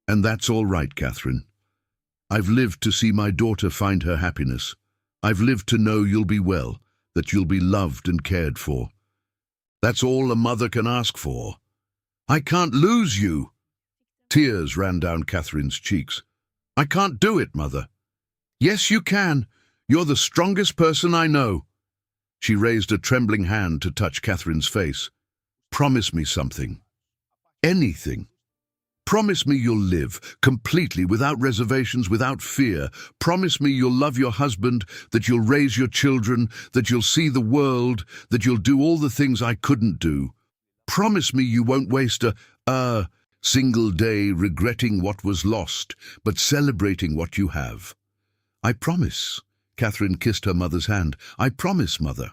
"And that's all right, Catherine. I've lived to see my daughter find her happiness. I've lived to know you'll be well, that you'll be loved and cared for. That's all a mother can ask for. I can't lose you." Tears ran down Catherine's cheeks. "I can't do it, Mother." "Yes, you can. You're the strongest person I know." She raised a trembling hand to touch Catherine's face. "Promise me something. Anything. Promise me you'll live, completely, without reservations, without fear. Promise me you'll love your husband, that you'll raise your children, that you'll see the world, that you'll do all the things I couldn't do. Promise me you won't waste a single day regretting what was lost, but celebrating what you have." "I promise." Catherine kissed her mother's hand. "I promise, Mother."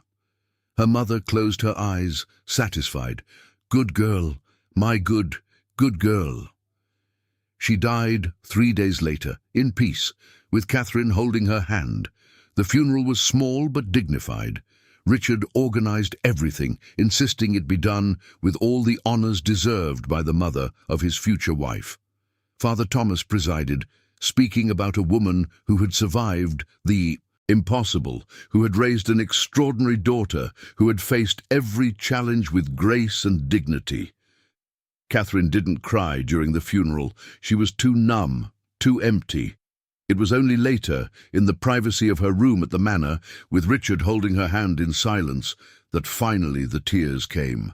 Her mother closed her eyes, satisfied. "Good girl, my good girl." She died 3 days later, in peace, with Catherine holding her hand. The funeral was small but dignified. Richard organized everything, insisting it be done with all the honors deserved by the mother of his future wife. Father Thomas presided, speaking about a woman who had survived the impossible, who had raised an extraordinary daughter, who had faced every challenge with grace and dignity. Catherine didn't cry during the funeral. She was too numb, too empty. It was only later, in the privacy of her room at the manor, with Richard holding her hand in silence, that finally the tears came.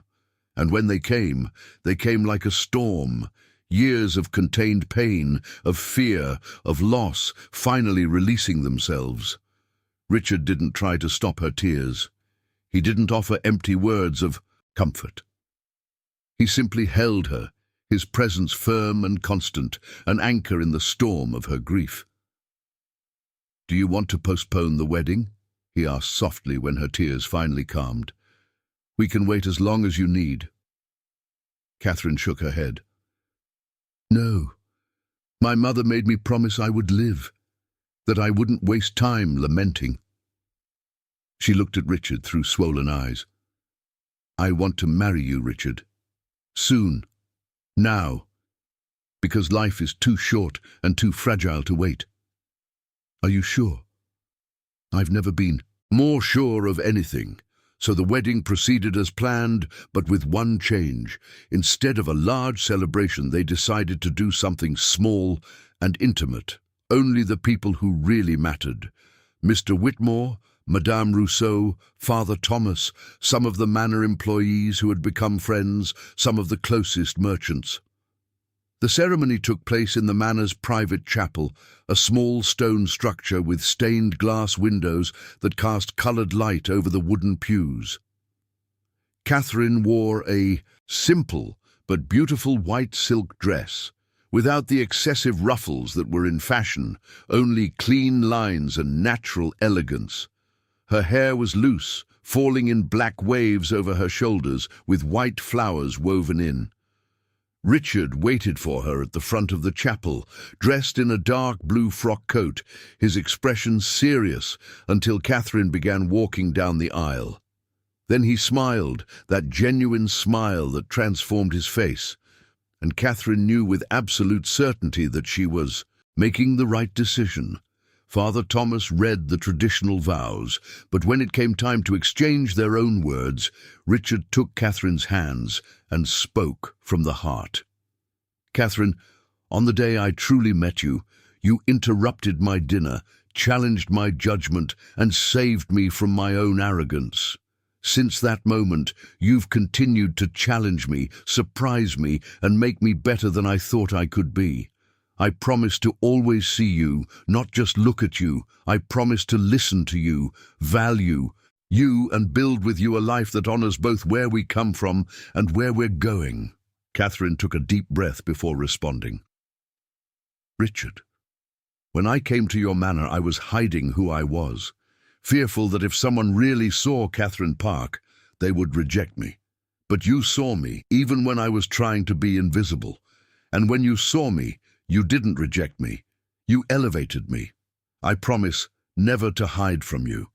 And when they came like a storm, years of contained pain, of fear, of loss, finally releasing themselves. Richard didn't try to stop her tears. He didn't offer empty words of comfort. He simply held her, his presence firm and constant, an anchor in the storm of her grief. "Do you want to postpone the wedding?" he asked softly when her tears finally calmed. "We can wait as long as you need." Catherine shook her head. "No. My mother made me promise I would live, that I wouldn't waste time lamenting." She looked at Richard through swollen eyes. "I want to marry you, Richard. Soon. Now. Because life is too short and too fragile to wait." "Are you sure?" "I've never been more sure of anything." So the wedding proceeded as planned, but with one change. Instead of a large celebration, they decided to do something small and intimate. Only the people who really mattered. Mr. Whitmore, Madame Rousseau, Father Thomas, some of the manor employees who had become friends, some of the closest merchants. The ceremony took place in the manor's private chapel, a small stone structure with stained glass windows that cast coloured light over the wooden pews. Catherine wore a simple but beautiful white silk dress, without the excessive ruffles that were in fashion, only clean lines and natural elegance. Her hair was loose, falling in black waves over her shoulders, with white flowers woven in. Richard waited for her at the front of the chapel, dressed in a dark blue frock coat, his expression serious, until Catherine began walking down the aisle. Then he smiled, that genuine smile that transformed his face, and Catherine knew with absolute certainty that she was making the right decision. Father Thomas read the traditional vows, but when it came time to exchange their own words, Richard took Catherine's hands and spoke from the heart. "Catherine, on the day I truly met you, you interrupted my dinner, challenged my judgment, and saved me from my own arrogance. Since that moment, you've continued to challenge me, surprise me, and make me better than I thought I could be. I promise to always see you, not just look at you. I promise to listen to you, value you, and build with you a life that honors both where we come from and where we're going." Catherine took a deep breath before responding. "Richard, when I came to your manor, I was hiding who I was, fearful that if someone really saw Catherine Park, they would reject me. But you saw me, even when I was trying to be invisible. And when you saw me, you didn't reject me. You elevated me. I promise never to hide from you.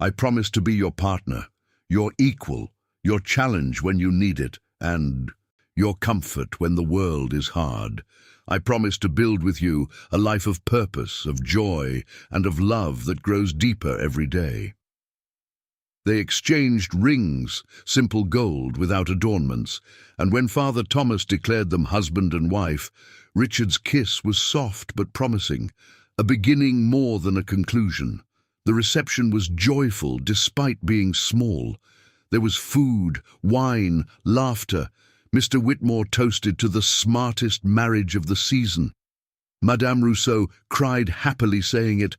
I promise to be your partner, your equal, your challenge when you need it, and your comfort when the world is hard. I promise to build with you a life of purpose, of joy, and of love that grows deeper every day." They exchanged rings, simple gold without adornments, and when Father Thomas declared them husband and wife, Richard's kiss was soft but promising, a beginning more than a conclusion. The reception was joyful despite being small. There was food, wine, laughter. Mr. Whitmore toasted to the smartest marriage of the season. Madame Rousseau cried happily, saying it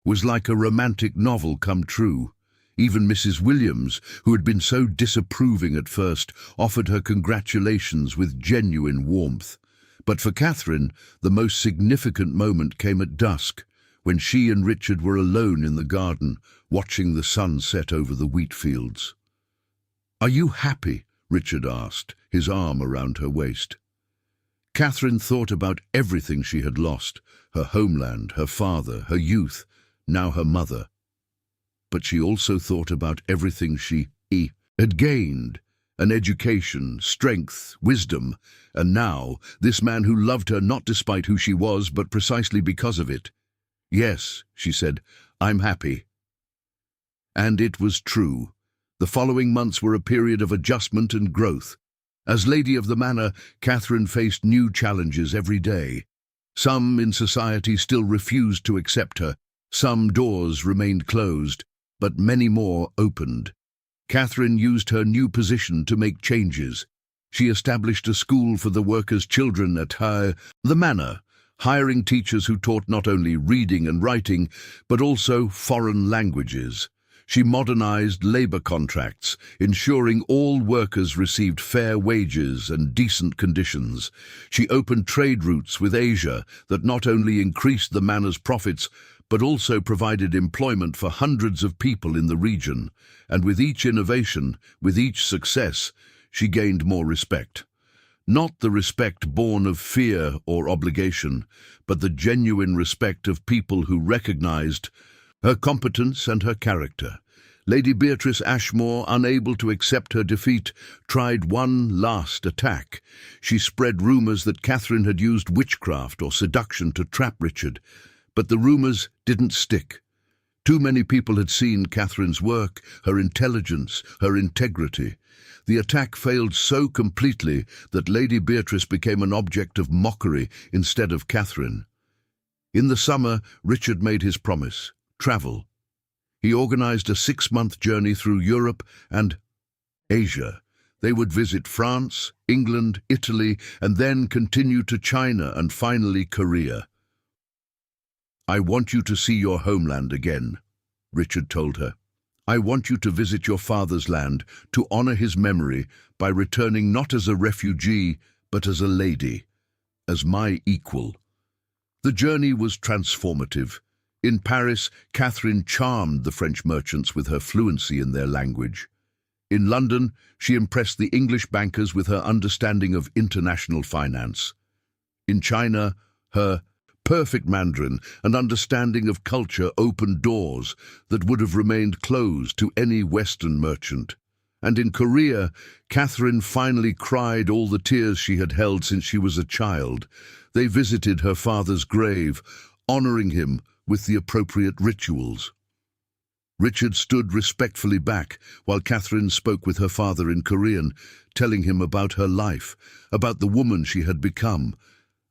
was like a romantic novel come true. Even Mrs. Williams, who had been so disapproving at first, offered her congratulations with genuine warmth. But for Catherine, the most significant moment came at dusk, when she and Richard were alone in the garden, watching the sun set over the wheat fields. "Are you happy?" Richard asked, his arm around her waist. Catherine thought about everything she had lost, her homeland, her father, her youth, now her mother. But she also thought about everything she had gained, an education, strength, wisdom, and now this man who loved her not despite who she was, but precisely because of it. "Yes," she said, "I'm happy." And it was true. The following months were a period of adjustment and growth. As lady of the manor, Catherine faced new challenges every day. Some in society still refused to accept her, some doors remained closed, but many more opened. Catherine used her new position to make changes. She established a school for the workers' children at the manor, hiring teachers who taught not only reading and writing, but also foreign languages. She modernized labor contracts, ensuring all workers received fair wages and decent conditions. She opened trade routes with Asia that not only increased the manor's profits, but also provided employment for hundreds of people in the region. And with each innovation, with each success, she gained more respect. Not the respect born of fear or obligation, but the genuine respect of people who recognized her competence and her character. Lady Beatrice Ashmore, unable to accept her defeat, tried one last attack. She spread rumours that Catherine had used witchcraft or seduction to trap Richard, but the rumours didn't stick. Too many people had seen Catherine's work, her intelligence, her integrity. The attack failed so completely that Lady Beatrice became an object of mockery instead of Catherine. In the summer, Richard made his promise: travel. He organized a 6-month journey through Europe and Asia. They would visit France, England, Italy, and then continue to China and finally Korea. "I want you to see your homeland again," Richard told her. "I want you to visit your father's land, to honor his memory by returning not as a refugee, but as a lady, as my equal." The journey was transformative. In Paris, Catherine charmed the French merchants with her fluency in their language. In London, she impressed the English bankers with her understanding of international finance. In China, her perfect Mandarin and understanding of culture opened doors that would have remained closed to any Western merchant. And in Korea, Catherine finally cried all the tears she had held since she was a child. They visited her father's grave, honoring him with the appropriate rituals. Richard stood respectfully back while Catherine spoke with her father in Korean, telling him about her life, about the woman she had become,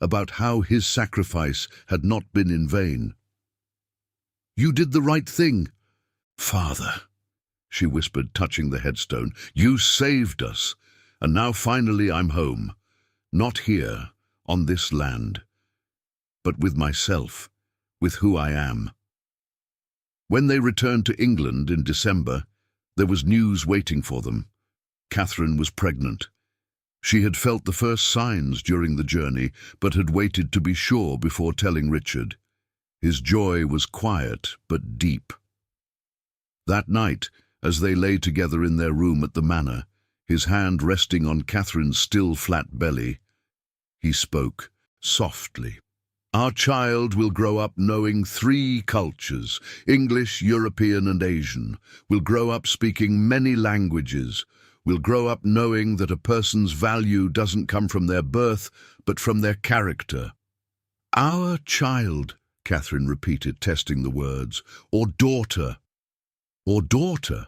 about how his sacrifice had not been in vain. "You did the right thing, Father," she whispered, touching the headstone. "You saved us, and now finally I'm home, not here, on this land, but with myself, with who I am." When they returned to England in December, there was news waiting for them. Catherine was pregnant. She had felt the first signs during the journey, but had waited to be sure before telling Richard. His joy was quiet but deep. That night, as they lay together in their room at the manor, his hand resting on Catherine's still flat belly, he spoke softly. "Our child will grow up knowing 3 cultures, English, European, and Asian, will grow up speaking many languages, will grow up knowing that a person's value doesn't come from their birth, but from their character." "Our child," Catherine repeated, testing the words. "Or daughter." "Or daughter,"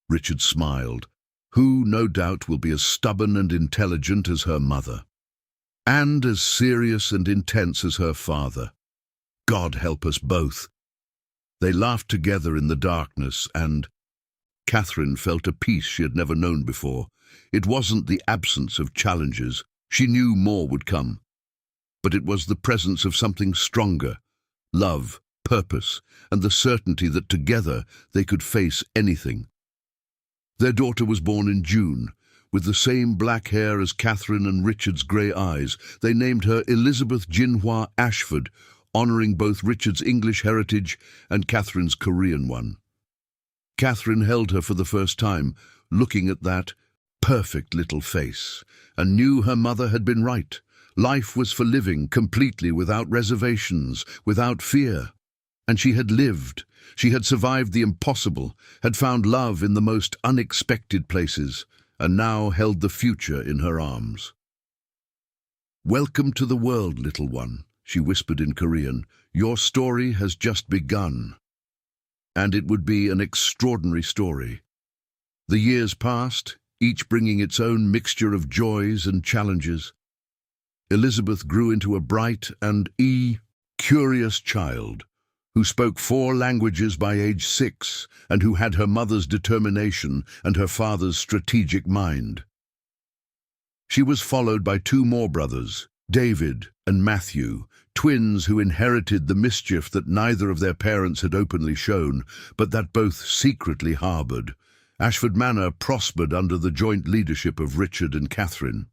Richard smiled, "who, no doubt, will be as stubborn and intelligent as her mother, and as serious and intense as her father. God help us both." They laughed together in the darkness, and Catherine felt a peace she had never known before. It wasn't the absence of challenges. She knew more would come. But it was the presence of something stronger: love, purpose, and the certainty that together they could face anything. Their daughter was born in June. With the same black hair as Catherine and Richard's grey eyes, they named her Elizabeth Jinhua Ashford, honouring both Richard's English heritage and Catherine's Korean one. Catherine held her for the first time, looking at that perfect little face, and knew her mother had been right. Life was for living, completely, without reservations, without fear. And she had lived. She had survived the impossible, had found love in the most unexpected places, and now held the future in her arms. "Welcome to the world, little one," she whispered in Korean. "Your story has just begun." And it would be an extraordinary story. The years passed, each bringing its own mixture of joys and challenges. Elizabeth grew into a bright and curious child, who spoke 4 languages by age 6, and who had her mother's determination and her father's strategic mind. She was followed by two more brothers, David and Matthew, twins who inherited the mischief that neither of their parents had openly shown, but that both secretly harboured. Ashford Manor prospered under the joint leadership of Richard and Catherine.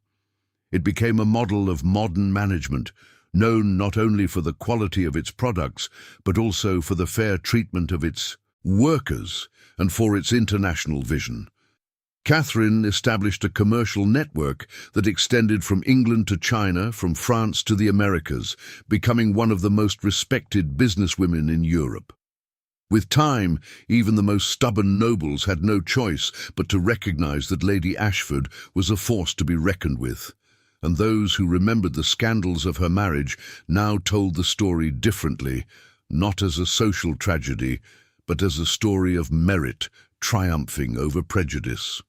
It became a model of modern management, known not only for the quality of its products, but also for the fair treatment of its workers and for its international vision. Catherine established a commercial network that extended from England to China, from France to the Americas, becoming one of the most respected businesswomen in Europe. With time, even the most stubborn nobles had no choice but to recognize that Lady Ashford was a force to be reckoned with, and those who remembered the scandals of her marriage now told the story differently, not as a social tragedy, but as a story of merit triumphing over prejudice.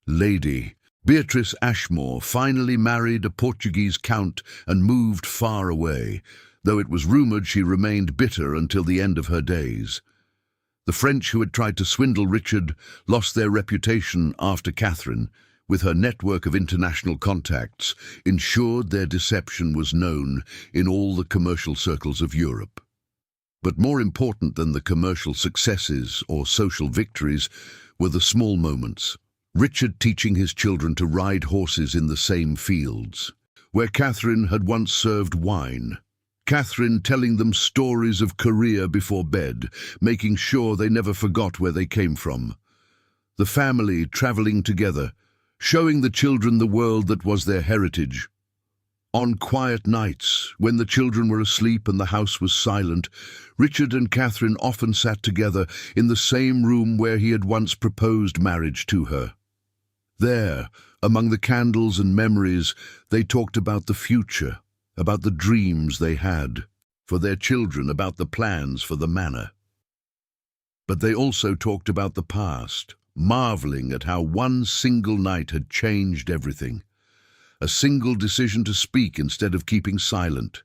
Lady Beatrice Ashmore finally married a Portuguese count and moved far away, though it was rumoured she remained bitter until the end of her days. The French who had tried to swindle Richard lost their reputation after Catherine, with her network of international contacts, ensured their deception was known in all the commercial circles of Europe. But more important than the commercial successes or social victories were the small moments. Richard teaching his children to ride horses in the same fields, where Catherine had once served wine. Catherine telling them stories of Korea before bed, making sure they never forgot where they came from. The family travelling together, showing the children the world that was their heritage. On quiet nights, when the children were asleep and the house was silent, Richard and Catherine often sat together in the same room where he had once proposed marriage to her. There, among the candles and memories, they talked about the future, about the dreams they had for their children, about the plans for the manor. But they also talked about the past, marvelling at how one single night had changed everything. A single decision to speak instead of keeping silent.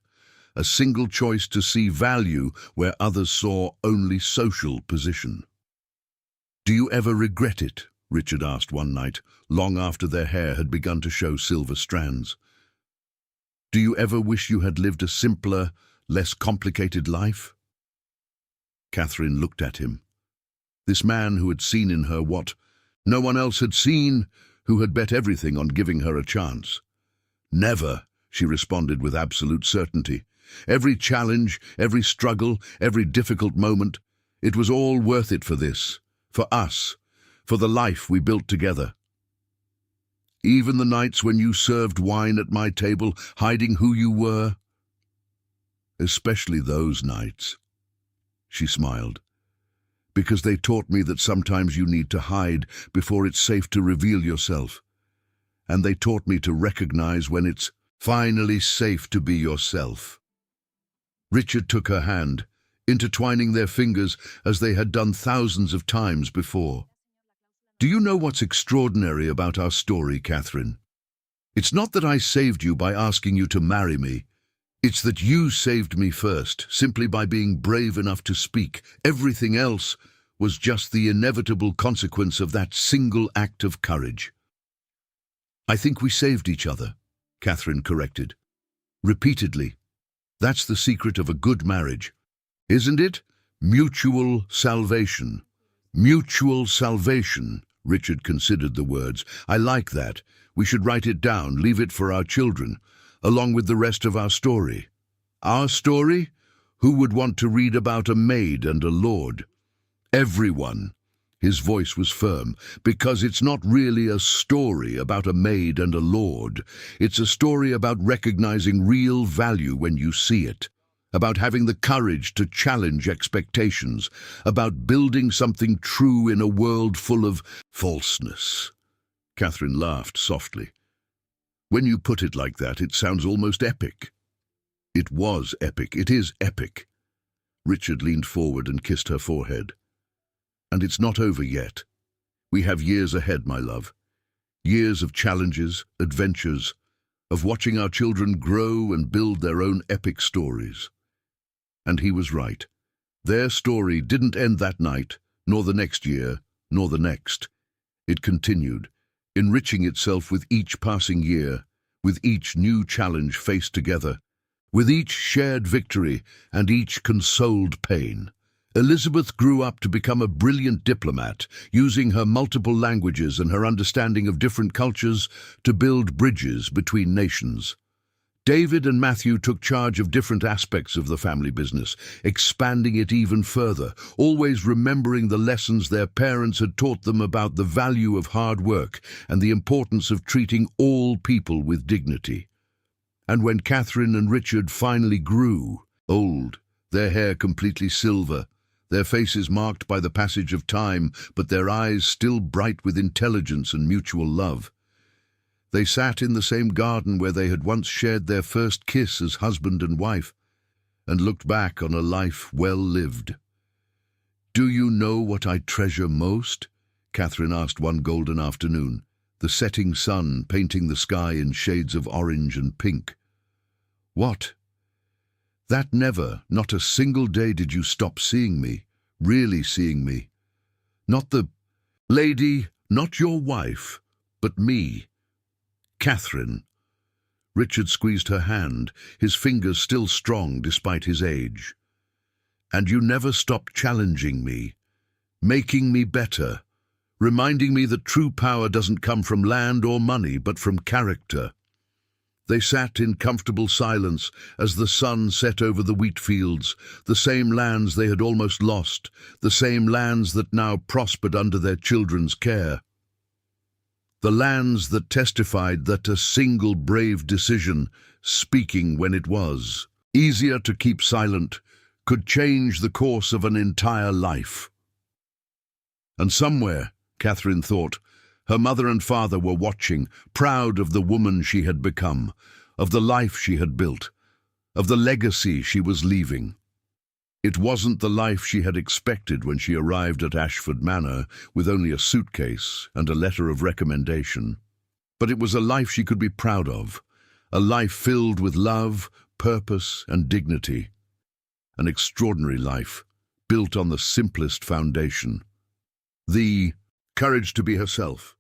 A single choice to see value where others saw only social position. "Do you ever regret it?" Richard asked one night, long after their hair had begun to show silver strands. "Do you ever wish you had lived a simpler, less complicated life?" Catherine looked at him. This man who had seen in her what no one else had seen, who had bet everything on giving her a chance. "Never," she responded with absolute certainty. "Every challenge, every struggle, every difficult moment, it was all worth it for this, for us, for the life we built together. Even the nights when you served wine at my table, hiding who you were." "Especially those nights," she smiled, "because they taught me that sometimes you need to hide before it's safe to reveal yourself. And they taught me to recognize when it's finally safe to be yourself." Richard took her hand, intertwining their fingers as they had done thousands of times before. "Do you know what's extraordinary about our story, Catherine? It's not that I saved you by asking you to marry me. It's that you saved me first, simply by being brave enough to speak. Everything else was just the inevitable consequence of that single act of courage." "I think we saved each other," Catherine corrected. "Repeatedly. That's the secret of a good marriage, isn't it? Mutual salvation." "Mutual salvation," Richard considered the words. "I like that. We should write it down, leave it for our children, along with the rest of our story." "Our story? Who would want to read about a maid and a lord?" "Everyone." His voice was firm, "because it's not really a story about a maid and a lord. It's a story about recognizing real value when you see it, about having the courage to challenge expectations, about building something true in a world full of falseness." Catherine laughed softly. "When you put it like that, it sounds almost epic." "It was epic. It is epic." Richard leaned forward and kissed her forehead. "And it's not over yet. We have years ahead, my love. Years of challenges, adventures, of watching our children grow and build their own epic stories." And he was right. Their story didn't end that night, nor the next year, nor the next. It continued. enriching itself with each passing year, with each new challenge faced together, with each shared victory and each consoled pain. Elizabeth grew up to become a brilliant diplomat, using her multiple languages and her understanding of different cultures to build bridges between nations. David and Matthew took charge of different aspects of the family business, expanding it even further, always remembering the lessons their parents had taught them about the value of hard work and the importance of treating all people with dignity. And when Catherine and Richard finally grew, old, their hair completely silver, their faces marked by the passage of time, but their eyes still bright with intelligence and mutual love, they sat in the same garden where they had once shared their first kiss as husband and wife, and looked back on a life well lived. "Do you know what I treasure most?" Catherine asked one golden afternoon, the setting sun painting the sky in shades of orange and pink. "What?" "That never, not a single day did you stop seeing me, really seeing me. Not the lady, not your wife, but me. Catherine." Richard squeezed her hand, his fingers still strong despite his age. "And you never stopped challenging me, making me better, reminding me that true power doesn't come from land or money, but from character." They sat in comfortable silence as the sun set over the wheat fields, the same lands they had almost lost, the same lands that now prospered under their children's care. The lands that testified that a single brave decision, speaking when it was easier to keep silent, could change the course of an entire life. And somewhere, Catherine thought, her mother and father were watching, proud of the woman she had become, of the life she had built, of the legacy she was leaving. It wasn't the life she had expected when she arrived at Ashford Manor with only a suitcase and a letter of recommendation. But it was a life she could be proud of, a life filled with love, purpose, and dignity. An extraordinary life, built on the simplest foundation. The courage to be herself,